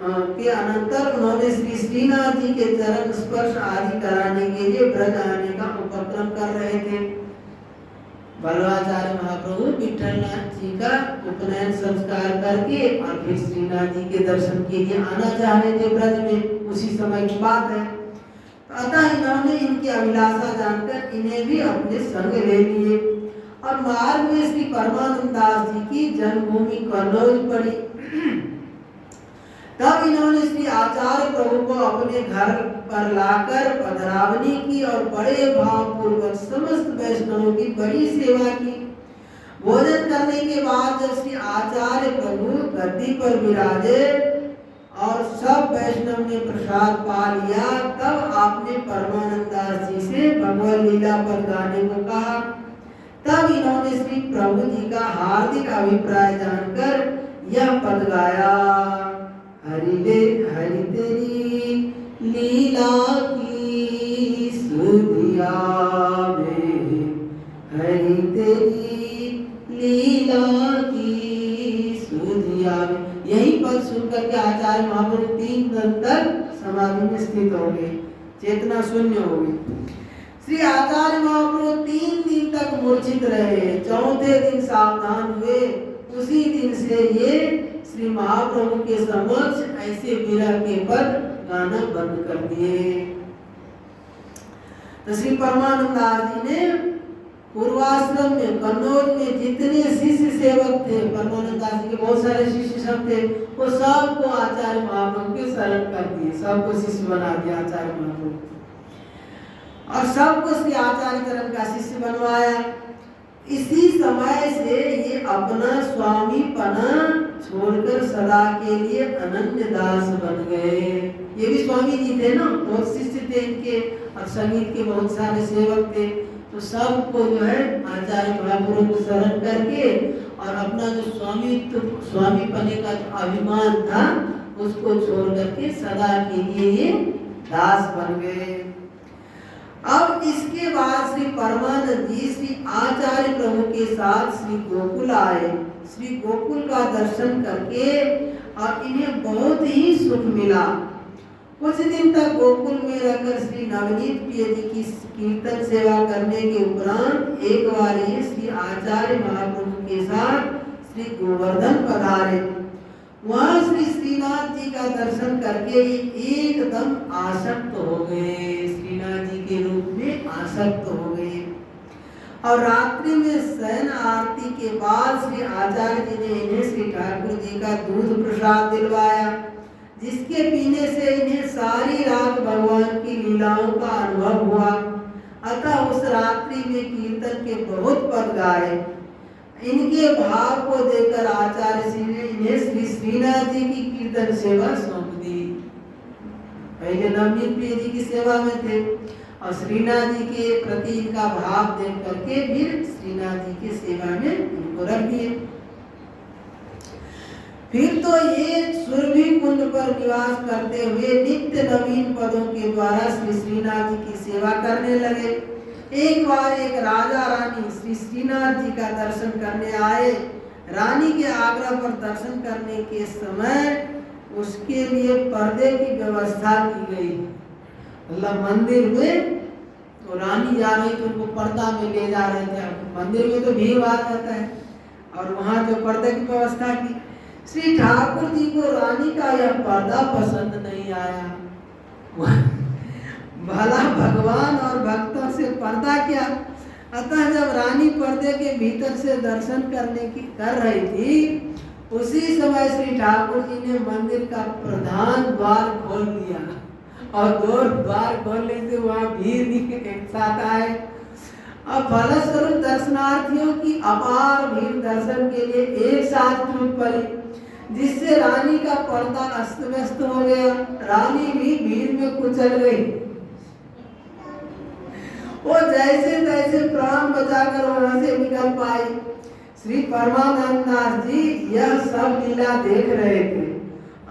Speaker 1: के अनंतर उन्होंने श्री श्रीनाथ जी के चरण स्पर्श आदि कराने के लिए ब्रज आने का उपक्रम कर रहे थे। वल्लभाचार्य महाप्रभु विठलनाथ जी का उपनयन संस्कार करके और फिर श्रीनाथ जी के दर्शन के लिए आना चाह रहे थे ब्रज में, उसी समय की बात है। अतः इन्होंने इनकी अभिलाषा जानकर इन्हें भी अपने संग ले लिए और मार्ग में श्री परमानंदास जी की जन्मभूमि कन्नौज पड़ी। तब इन्होंने श्री आचार्य प्रभु को अपने घर पर लाकर पधरावनी की और बड़े भाव पूर्वक समस्त वैष्णवों की बड़ी सेवा की। भोजन करने के बाद जब श्री आचार्य प्रभु गद्दी पर विराजे और सब वैष्णव ने प्रसाद पा लिया, तब आपने परमानंदास जी से भगवत लीला पर गाने को कहा। तब इन्होंने श्री प्रभु जी का हार्दिक अभिप्राय जानकर यह पद गाया, हरि तेरी लीला की सुधिया में, हरि तेरी लीला की सुधिया में। यही पद सुनकर के आचार्य महाप्रभु 3 दिन तक समाधि में स्थित हो गए, चेतना शून्य हो गई। श्री आचार्य महाप्रभु 3 दिन तक मूर्छित रहे, चौथे दिन सावधान हुए। उसी दिन से ये श्री महाप्रभु के समक्ष ऐसे विरह के पद गाना बंद कर दिए। तो श्री परमानंदास जी ने पूर्वाश्रम में कन्नौज में जितने शिष्य सेवक थे, परमानंदास जी के बहुत सारे शिष्य सब थे, वो सबको आचार्य महाप्रभु के शरण कर दिए, सबको शिष्य बना दिया आचार्य महाप्रभु और सबको श्री आचार्य चरण का शिष्य बनवाया। इसी समय से ये अपना स्वामी पना छोड़कर सदा के लिए अनन्य दास बन गए। ये भी स्वामी जी थे ना, बहुत शिष्य थे इनके और संगीत के बहुत सारे सेवक थे, तो सबको जो है आचार्य महाप्रभु को शरण करके और अपना जो स्वामी पने का जो अभिमान था उसको छोड़ करके सदा के लिए ये दास बन गए। अब इसके बाद श्री परमानंद जी श्री आचार्य प्रभु के साथ श्री गोकुल आए। श्री गोकुल का दर्शन करके और इन्हें बहुत ही सुख मिला। कुछ दिन तक गोकुल में रहकर श्री नवनीत प्रिय जी की कीर्तन सेवा करने के उपरांत एक बार ये श्री आचार्य महाप्रभु के साथ श्री गोवर्धन पधारे। वहाँ श्री श्रीनाथ जी का दर्शन करके एकदम आसक्त हो गए, श्रीनाथ जी के रूप में आसक्त हो गए। और रात्रि में शयन आरती के बाद श्री आचार्य जी ने इन्हें श्री ठाकुर जी का दूध प्रसाद दिलवाया, जिसके पीने से इन्हें सारी रात भगवान की लीलाओं का अनुभव हुआ। अतः उस रात्रि में कीर्तन के बहुत पद गाए। इनके भाव को देखकर आचार्य श्री ने इन्हें श्री श्रीनाथ जी की कीर्तन सेवा सौंप दी। पहले नवनीत प्रिय जी की सेवा में थे और श्रीनाथ जी के प्रति इनका भाव देख करके फिर श्रीनाथ जी की सेवा में इनको रख दिए। फिर तो ये सुरभि कुंड पर निवास करते हुए नित्य नवीन पदों के द्वारा श्री श्रीनाथ जी की सेवा करने लगे। एक बार एक राजा रानी श्री श्रीनाथ जी का दर्शन करने आए। रानी के आग्रह पर दर्शन करने के समय उसके लिए पर्दे की व्यवस्था की गई। मतलब मंदिर में तो रानी जा रही तो उनको पर्दा में ले जा रहे थे। मंदिर में तो भीड़ भाड़ रहता है और वहाँ जो पर्दे की व्यवस्था की, श्री ठाकुर जी को रानी का यह पर्दा पसंद नहीं आया। भला भगवान और भक्तों से पर्दा क्या। अतः जब रानी पर्दे के भीतर से दर्शन कर रही थी, उसी समय श्री ठाकुर जी ने मंदिर का प्रधान द्वार खोल दिया और द्वार खोलने से वहाँ भीड़ भी एक साथ आए। अब फलस्वरूप दर्शनार्थियों की अपार भीड़ दर्शन के लिए एक साथ टूट पड़ी, जिससे रानी का पर्दा अस्त व्यस्त हो गया। रानी भी भीड़ में कुचल गई। वो जैसे तैसे प्राण बचाकर वहां से निकल पाई। श्री परमानंद दास जी यह सब लीला देख रहे थे,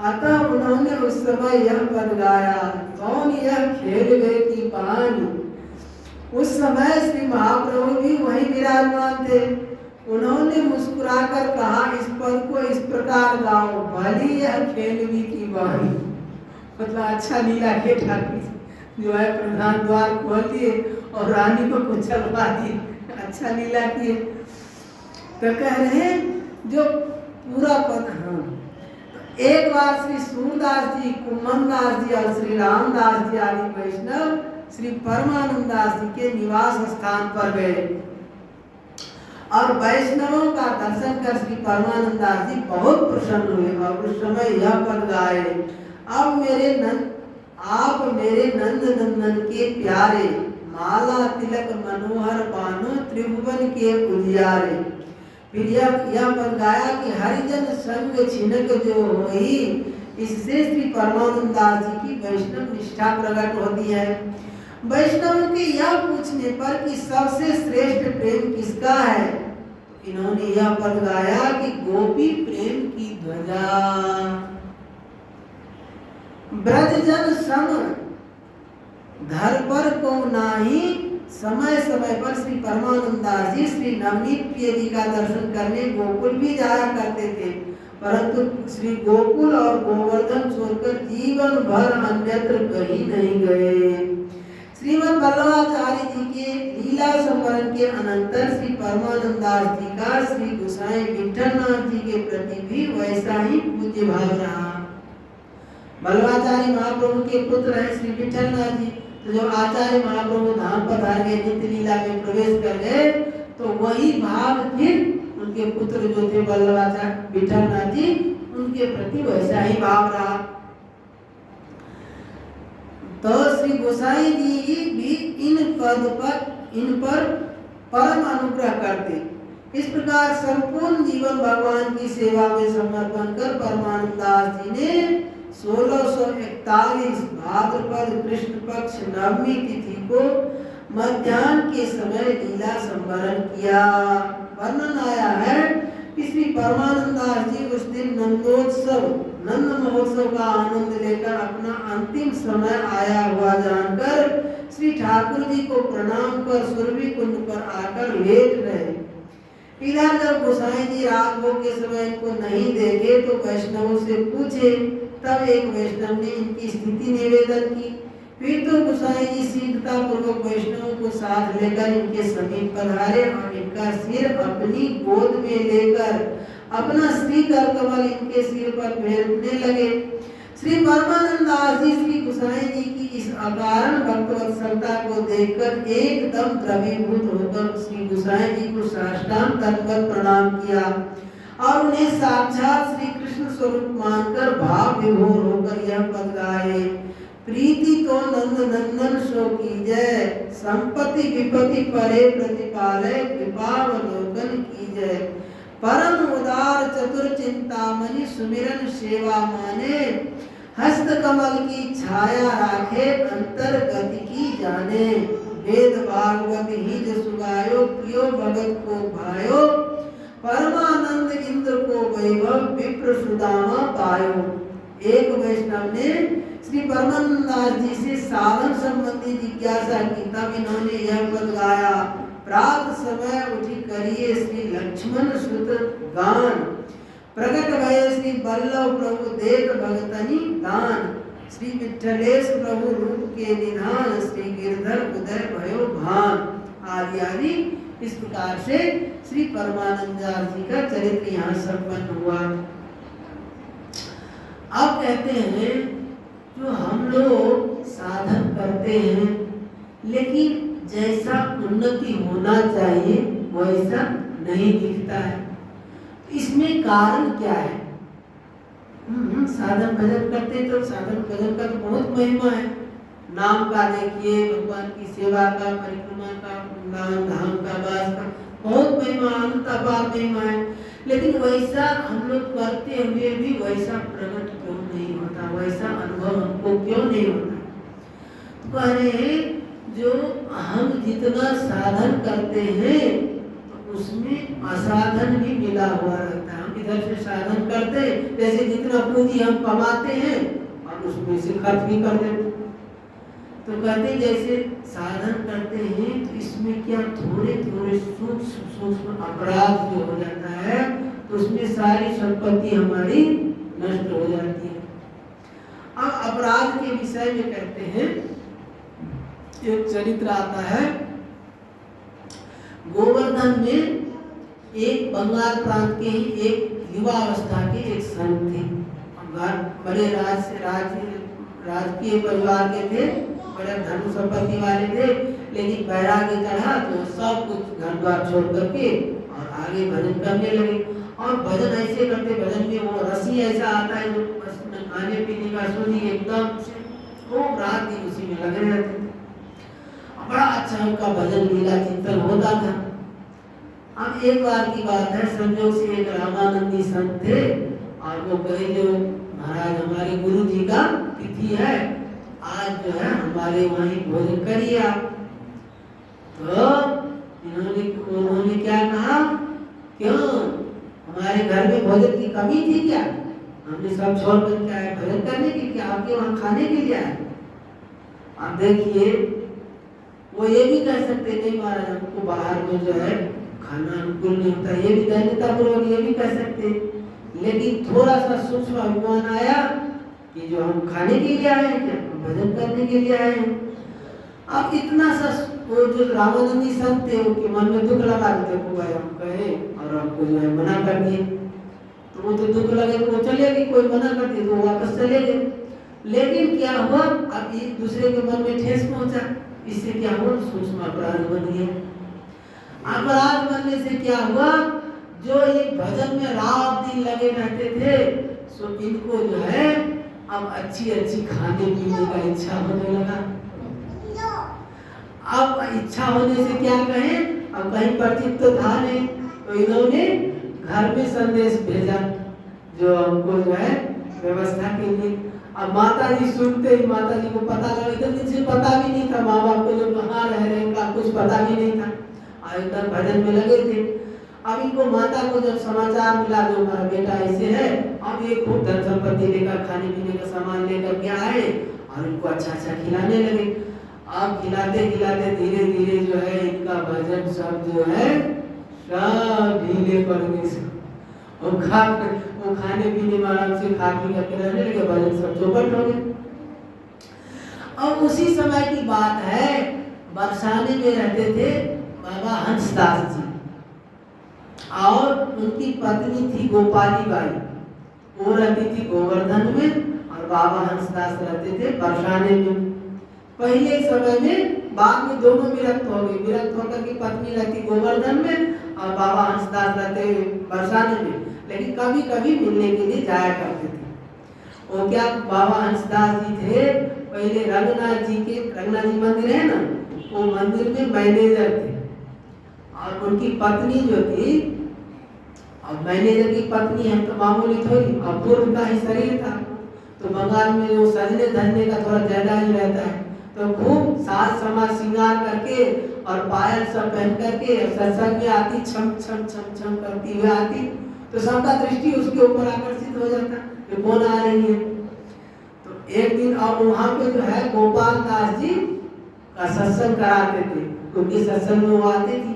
Speaker 1: अतः उन्होंने उस समय यह पद गाया, कौन यह खेल गए की पानी। उस समय श्री महाप्रभु भी वहीं विराजमान थे। उन्होंने मुस्कुराकर कहा, इस पद को इस प्रकार गाओ, भली यह खेलवी की वाणी। मतलब अच्छा लीला के ठाकुर जो है प्रधान द्वार खोल दिए और रानी को कुचलवा दिए, अच्छा लीला किए। तो कह रहे हैं जो पूरा पद। हाँ, एक बार श्री सूरदास जी, कुम्मन दास जी और श्री रामदास जी आदि वैष्णव श्री परमानंद दास जी के निवास स्थान पर गए और वैष्णवों का दर्शन कर श्री परमानंद दास जी बहुत प्रसन्न हुए और उस समय यह पद गाए, अब आप मेरे नंद नंदन के प्यारे, माला तिलक मनोहर बानो त्रिभुवन के उजियारे। फिर यह पद गाया कि हरिजन संग छिनक जो होई, इससे श्री परमानंद दास जी की वैष्णव निष्ठा प्रकट होती है। वैष्णव के यह पूछने पर कि सबसे श्रेष्ठ प्रेम किसका है, तो इन्होंने यह पद गाया कि गोपी प्रेम की ध्वजा। ब्रजजन सम धर पर को नाही, समय समय पर श्री परमानंद दास जी श्री नवनीत प्रिय जी का दर्शन करने गोकुल भी जाया करते थे, परंतु श्री गोकुल और गोवर्धन छोड़कर जीवन भर अन्यत्र कहीं नहीं गए। श्रीमद् वल्लभाचार्य जी के लीला संवरण के अनंतर श्री परमानंद दास जी का श्री गोसाई विठलनाथ जी के प्रति भी वैसा ही पूज्य भाव रहा। वल्लभाचार्य महाप्रभु के पुत्र हैं श्री विठलनाथ जी, तो जब आचार्य महाप्रभु धाम पधार गए, नित्य लीला में प्रवेश कर गए, तो वही भाव फिर उनके पुत्र जो थे वल्लभाचार्य विठलनाथ जी, उनके प्रति वैसा ही भाव रहा। तो श्री गोसाई जी भी इन पर परम अनुग्रह करते। इस प्रकार संपूर्ण जीवन भगवान की सेवा में समर्पण कर परमानंद दास जी ने 1641 भाद्रपद कृष्ण पक्ष नवमी तिथि को मध्याह्न के समय लीला संवरण किया। वर्णन आया है कि श्री परमानंद दास जी उस दिन नंद महोत्सव का आनंद लेकर अपना अंतिम समय आया हुआ जानकर श्री ठाकुर जी को प्रणाम कर सुरभि कुंड पर आकर लेट रहे। इधर जब गोसाई जी राजभोग के समय इनको नहीं देखे तो वैष्णवों से पूछे, तब एक वैष्णव ने इनकी स्थिति निवेदन की। फिर तो गोसाई जी शीघ्रता पूर्वक वैष्णवों को साथ लेकर इनके समीप पधारे और इनका सिर अपनी गोद में लेकर अपना श्री कर कमल इनके सिर पर फेरने लगे। श्री परमानंद दास जी श्री गोसाई जी की इस अकारण भक्तवत्सलता को देखकर एकदम द्रवीभूत होकर श्री गोसाई जी को साष्टांग दंडवत प्रणाम किया और उन्हें साक्षात श्री कृष्ण स्वरूप मानकर भाव विभोर होकर यह पद गाए, प्रीति तो नंद नंदन सो कीजय, संपत्ति विपत्ति परे प्रतिपालय, कृपावलोकन कीजय, परम उदार चतुर चिंतामणि सुमिरन सेवा माने, हस्त कमल की छाया राखे अंतर गति की जाने, वेद भागवत ही जो सुगायो प्रियो भगत को भायो, परमानंद इंद्र को वैभव विप्र सुदामा पायो। एक वैष्णव ने श्री परमानंद दास जी से साधन संबंधी जिज्ञासा की, तब इन्होंने यह पद गाया, प्रात समय उठी करिए श्री लक्ष्मण सुत गान, प्रकट भय श्री बल्लभ प्रभु देत भगतनि दान, श्री विठलेश प्रभु रूप के निधान, श्री गिरधर उदय भयो भान आदि आदि। इस प्रकार से श्री परमानंद दास जी का चरित्र यहाँ संपन्न हुआ। अब कहते हैं जो हम लोग साधन करते हैं लेकिन जैसा उन्नति होना चाहिए वैसा नहीं दिखता है, इसमें कारण क्या है? साधन भजन करते तो साधन भजन का तो बहुत महिमा है, नाम का देखिए, भगवान की सेवा का, परिक्रमा का, वृंदावन धाम का, वास का, बहुत महिमा, अनंत अपार महिमा है। लेकिन वैसा हम लोग करते हुए भी वैसा प्रकट क्यों नहीं होता, वैसा अनुभव हमको क्यों नहीं होता? तो कह रहे हैं जो हम जितना साधन करते हैं तो उसमें असाधन भी मिला हुआ रहता है। हम इधर से साधन करते हैं, जैसे जितना पूंजी हम कमाते हैं और उसमें से खर्च भी कर देते। तो कहते जैसे साधन करते हैं तो इसमें क्या थोड़े थोड़े सूक्ष्म अपराध जो हो जाता है तो उसमें सारी संपत्ति हमारी नष्ट हो जाती है। अब अपराध के विषय में कहते हैं, एक चरित्र आता है, गोवर्धन में एक बंगाल प्रांत के ही एक युवा अवस्था के एक संत थे। बड़े राजकीय परिवार के थे, बड़े धन संपत्ति वाले थे, लेकिन वैराग्य चढ़ा तो सब कुछ घर द्वार छोड़ करके और आगे भजन करने लगे। और भजन ऐसे करते, भजन में वो रसी ऐसा आता है जो खाने पीने का सुनी एकदम से वो रात दिन उसी में लगे रहते थे। बड़ा अच्छा उनका भजन लीला चिंतन होता था। अब एक बार की बात है, संयोग से एक रामानंदी संत थे और वो कहे जो महाराज हमारे गुरु जी का तिथि है, आज जो है हमारे वहीं भोजन करिए आप। तो उन्होंने क्या कहा, क्यों हमारे घर में भोजन की कमी थी क्या? हमने सब छोड़ कर क्या है भजन करने के, क्या आपके वहाँ खाने के लिए आए? आप देखिए वो ये भी कह सकते नहीं महाराज हमको बाहर में जो है खाना अनुकूल नहीं होता, ये भी दैन्यता पूर्वक ये भी कह सकते, लेकिन थोड़ा सा सूक्ष्म अभिमान आया कि जो हम खाने के लिए आए हैं क्या, हम भजन करने के लिए आए हैं। अब इतना सा वो जो रामानंदी संत थे उनके मन में दुख लगा, देखो भाई हम कहे और आपको जो है मना कर दिए, तो वो तो दुख लगे तो वो चले गए, कोई मना कर दिए तो वो वापस चले गए। लेकिन क्या हुआ, अब एक दूसरे के मन में ठेस पहुंचा, इससे क्या हुआ, सूक्ष्म अपराध बन गया। अपराध बनने से क्या हुआ, जो ये भजन में रात दिन लगे रहते थे सो इनको जो है अब अच्छी अच्छी खाने पीने का इच्छा होने लगा। अब इच्छा होने से क्या कहें, अब कहीं परिचित तो था नहीं, तो इन्होंने घर में संदेश भेजा जो हमको जो है व्यवस्था के लिए। अब माता जी सुनते ही, माता जी को पता लगा, इधर किसी पता भी नहीं था, माँ बाप को जो कहाँ रह रहे हैं का कुछ पता भी नहीं था, एकदम भजन में लगे थे। अब इनको माता को जब समाचार मिला जो हमारा बेटा ऐसे है, अब ये खूब धन संपत्ति लेकर खाने पीने का सामान लेकर के आए और इनको अच्छा अच्छा खिलाने लगे। अब खिलाते खिलाते धीरे धीरे जो है इनका भजन सब जो है सब ढीले पड़ गए। वो खाने पीने में आराम से खा पी करके रहने लगे, भजन सब चौपट हो गए। अब उसी समय की बात है, बरसाने में रहते थे बाबा हंसदास जी और उनकी पत्नी थी गोपाली बाई, वो रहती थी गोवर्धन में और बाबा हंसदास रहते थे बरसाने में। पहले समय में, बाद में दोनों विरक्त हो गए, विरक्त होकर की पत्नी रहती गोवर्धन में और बाबा हंसदास रहते बरसाने में, लेकिन कभी कभी मिलने के लिए जाया करते थे। वो क्या, बाबा हंसदास जी थे पहले रघुनाथ जी मंदिर है ना, वो मंदिर में मैनेजर थे और उनकी पत्नी जो थी, अब मैनेजर की पत्नी है तो मामूली थोड़ी, अब पूर्व का ही शरीर था, तो बंगाल में वो सजने धजने का थोड़ा ज्यादा ही रहता है, तो खूब साज समाज श्रृंगार करके और पायल सब पहन करके सत्संग में आती, छम छम छम छम करती हुई आती, तो सबका दृष्टि उसके ऊपर आकर्षित हो जाता कि कौन आ रही है। तो एक दिन और वहाँ पे जो है गोपाल दास जी का सत्संग कराते थे, क्योंकि सत्संग में वो आती थी।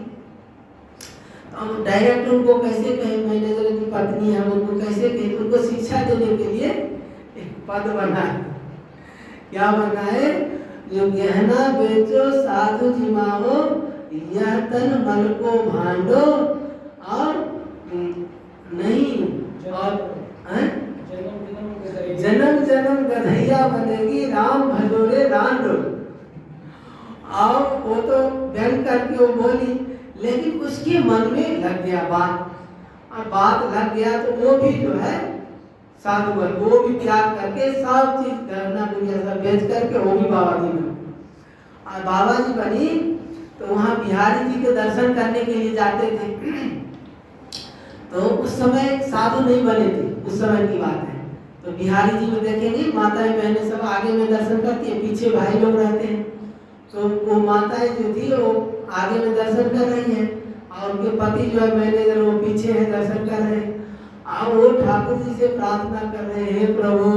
Speaker 1: तो डायरेक्ट उनको कैसे कहे, मैनेजर की पत्नी है, उनको कैसे कहे, उनको शिक्षा देने के लिए एक पद बनाए। क्या बनाए, जो गहना बेचो साधु जिमाओ, यह तन मल को भांडो और नहीं और जन्म जन्म गधैया बनेगी, राम भजोरे रांडो। और वो तो व्यंग करके वो बोली, लेकिन उसके मन में लग गया बात, और बात लग गया तो वो भी जो है साधुगण, वो भी त्याग करके सब चीज गहना दुनिया सब बेच करके वो भी बाबा जी बनी। और बाबा जी बनी तो वहाँ बिहारी जी के दर्शन करने के लिए जाते थे। तो उस समय साधु नहीं बने थे, उस समय की बात है। तो बिहारी जी में देखेंगे माताएं बहनें सब आगे में दर्शन करती है, पीछे भाई लोग रहते हैं। तो वो माताएं जो थी वो आगे में दर्शन कर रही हैं और उनके पति जो है मैनेजर वो पीछे है दर्शन कर रहे हैं। अब वो ठाकुर जी से प्रार्थना कर रहे हैं, प्रभु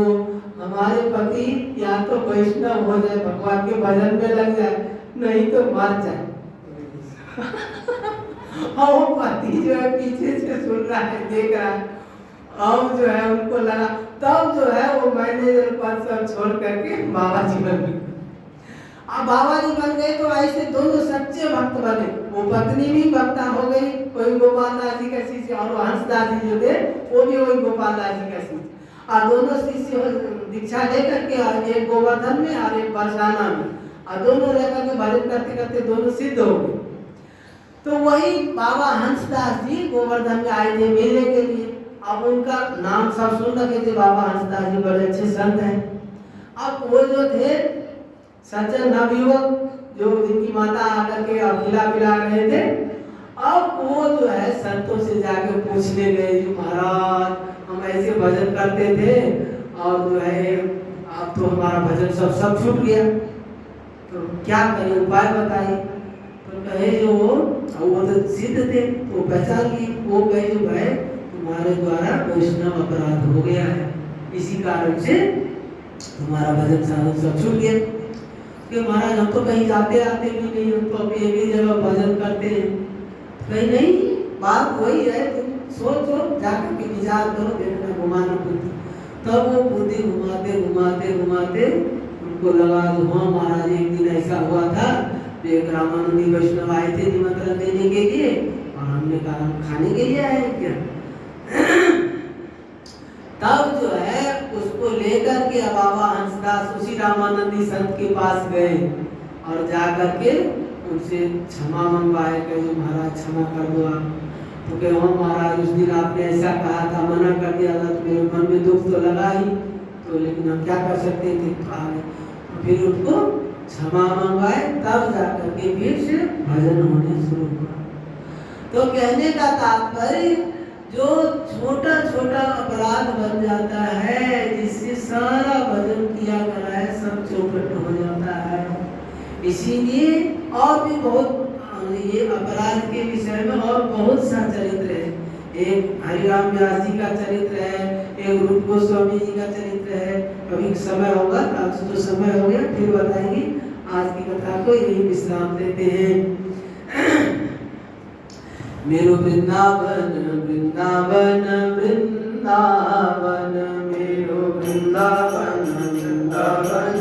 Speaker 1: हमारे पति या तो वैष्णव हो जाए, भगवान के भजन में लग जाए, नहीं तो मर जाए। और वो पति जो है पीछे से सुन रहा है, देख रहा है। अब जो है उनको लगा, तब जो है वो मैनेजर पद सब छोड़ करके बाबा जी बन गए। अब बाबा जी बन गए तो ऐसे दोनों सच्चे भक्त बने। वो पत्नी भी भक्ता हो गई, कोई गोपाल दास जी का शिष्य, और हंसदास जी जो थे वो भी वही गोपाल दास जी का शिष्य। और दोनों शिष्य दीक्षा लेकर के एक गोवर्धन में और एक बरसाना में, और दोनों रहकर के भजन करते करते दोनों सिद्ध हो गए। तो वही बाबा हंसदास जी गोवर्धन में आए थे मिलने के लिए। अब उनका नाम सब सुन रखे थे, बाबा हंसदास जी बड़े अच्छे संत हैं। अब वो जो थे सज्जन नवयुवक जो जिनकी माता आकर के खिला पिला रहे थे, अब वो जो है संतों से जाके पूछने गए, जी महाराज हम ऐसे भजन करते थे और जो है अब तो हमारा भजन सब छूट गया, तो क्या करें, उपाय बताइए। तो कहे जो वो तो सिद्ध थे तो पहचान ली, वो कहे जो भाई तुम्हारे द्वारा वैष्णव अपराध हो गया है, इसी कारण से तुम्हारा भजन साधन सब छूट गया। कि महाराज हम तो कहीं जाते आते भी नहीं, हम तो अभी एक ही जगह भजन करते हैं। कहीं नहीं, बात वही है, तुम सोचो जाकर के विचार करो, देखना घुमाना बुद्धि। तब वो बुद्धि घुमाते घुमाते घुमाते उनको लगा हाँ महाराज एक दिन ऐसा हुआ था, एक रामानंदी वैष्णव आए थे निमंत्रण देने के लिए, और हमने कहा हम खाने के लिए आए क्या। तब जो है उसको लेकर के बाबा हंसदास उसी रामानंदी संत के पास गए और जाकर के उनसे क्षमा मंगवाए, कहे महाराज क्षमा कर दो आप। तो कहे हाँ महाराज उस दिन आपने ऐसा कहा था, मना कर दिया था, तो मेरे मन में दुख तो लगा ही, तो लेकिन हम क्या कर सकते थे, तो फिर उनको क्षमा मंगवाए, तब जाकर के फिर से भजन होने शुरू हुआ। तो कहने का तात्पर्य जो छोटा छोटा अपराध बन जाता है, जिससे सारा भजन किया करा है सब चौपट हो जाता है। इसीलिए और भी बहुत ये अपराध के विषय में और बहुत सा चरित्र है। एक हरिराम व्यास जी का चरित्र है, एक रूप गोस्वामी जी का चरित्र है। कभी समय होगा, आज तो समय हो गया, फिर बताएंगे। आज की कथा को यही विश्राम देते हैं। मेरो वृंदावन वृंदावन वृंदावन, मेरो वृंदावन वृंदावन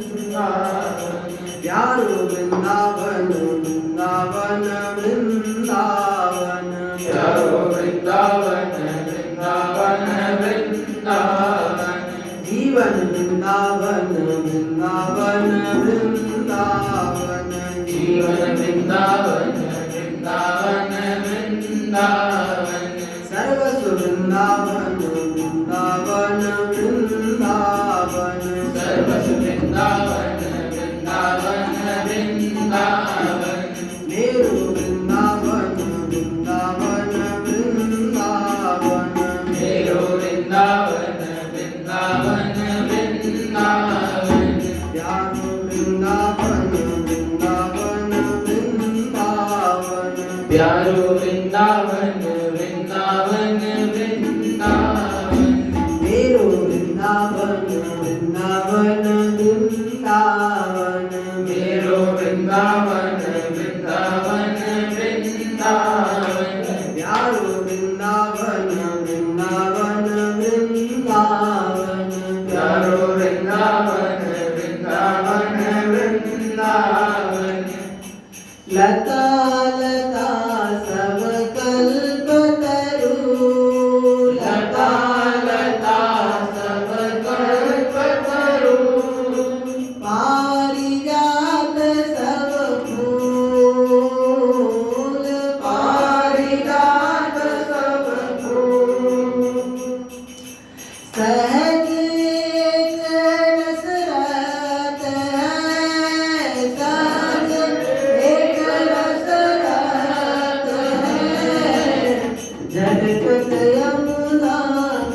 Speaker 1: वृंदावन, प्यारो वृंदावन वृंदावन वृंदावन, प्यारो वृंदावन वृंदावन वृंदावन, जीवन वृंदावन वृंदावन वृंदावन, जीवन वृंदावन वृंदावन वृंदावन, सर्वस्व वृंदावन वृंदावन वृंदावन, सर्वस्व वृंदावन वृंदावन वृंदावन, मेरो वृंदावन वृंदावन वृंदावन, मेरो वृंदावन वृंदावन वृंदावन, प्यारो वृंदावन वृंदावन वृंदावन, प्यारो वृंदावन वृंदावन वृंदावन, मेरो वृंदावन वृंदावन वृंदावन, मेरो वृंदावन वृंदावन वृंदावन, प्यारो वृंदावन वृंदावन वृंदावन, खटखट यमुना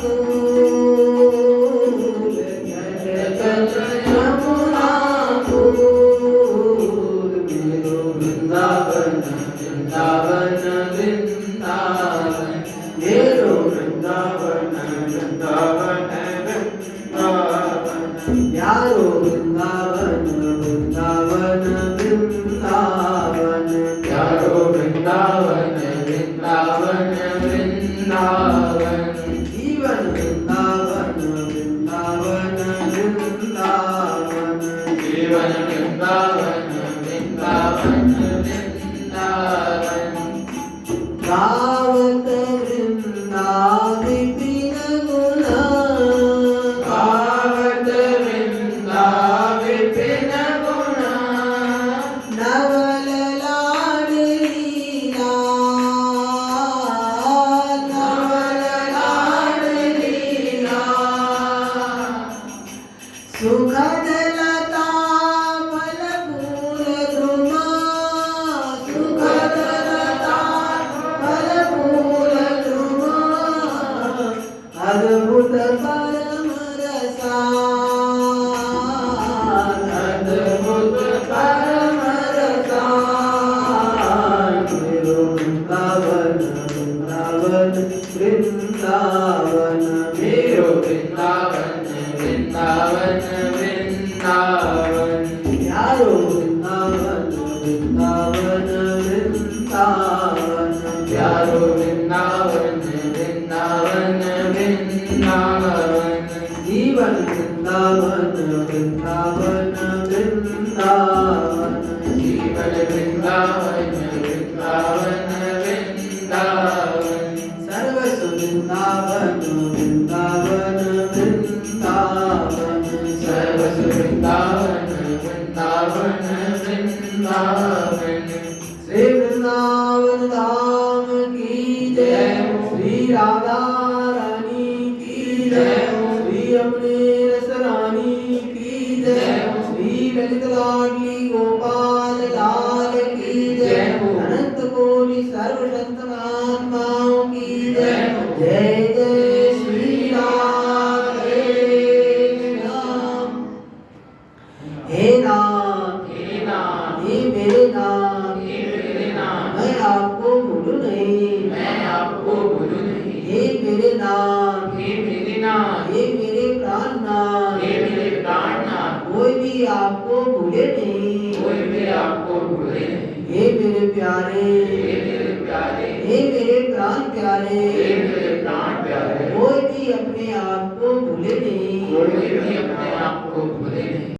Speaker 1: कूल, खटखट यमुना कूल, मेरो वृंदावन वृंदावन वृंदावन, मेरो वृंदावन वृंदावन वृंदावन, प्यारो वृंदावन वृंदावन वृंदावन, प्यारो वृंदावन वृंदावन वृंदावन, जीवन वृंदावन वृंदावन वृंदावन, जीवन वृंदावन वृंदावन वृंदावन, गावत वृंदा विपिन गुना, गावत वृंदा विपिन गुना, नवल लाड लीला, नवल लाड लीला, सुखद लता फलपूर ध्रुमा, सुखद लता फलपूर ध्रुमा, अद्भुत परम रसायन, अद्भुत परम रसायन, मेरो वृंदावन वृंदावन वृंदावन, मेरो वृंदावन वृंदावन वृंदावन, प्यारो वृंदावन वृंदावन वृंदावन, प्यारो वृंदावन वृंदावन वृंदावन, जीवन वृंदावन वृंदावन वृंदावन, जीवन वृंदावन वृंदावन वृंदावन, सर्वस्व वृंदावन वृंदावन वृंदावन, सर्वस्व वृंदावन वृंदावन वृंदावन, श्री वृंदावन धाम की जय, श्री राधा रानी की जय, श्री अमृत रस रानी की जय, श्री ललित लाडली गोपाल लाल की जय, अनंत कोटि सर्व संत महात्माओं की जय, जय जय श्री राम हे राम, हे नाम हे मेरे नाम, मैं आपको भूलूं नहीं, मैं आपको भूलूं नहीं, हे मेरे नाम, हे मेरे नाम, हे मेरे प्राणनाथ, हे मेरे प्राणनाथ, कोई भी आपको भूले नहीं, कोई भी आपको भूले नहीं, हे मेरे प्यारे, हे मेरे प्यारे, हे मेरे प्राण प्यारे, हे मेरे प्राण प्यारे, कोई भी अपने आप को भूले नहीं, कोई भी अपने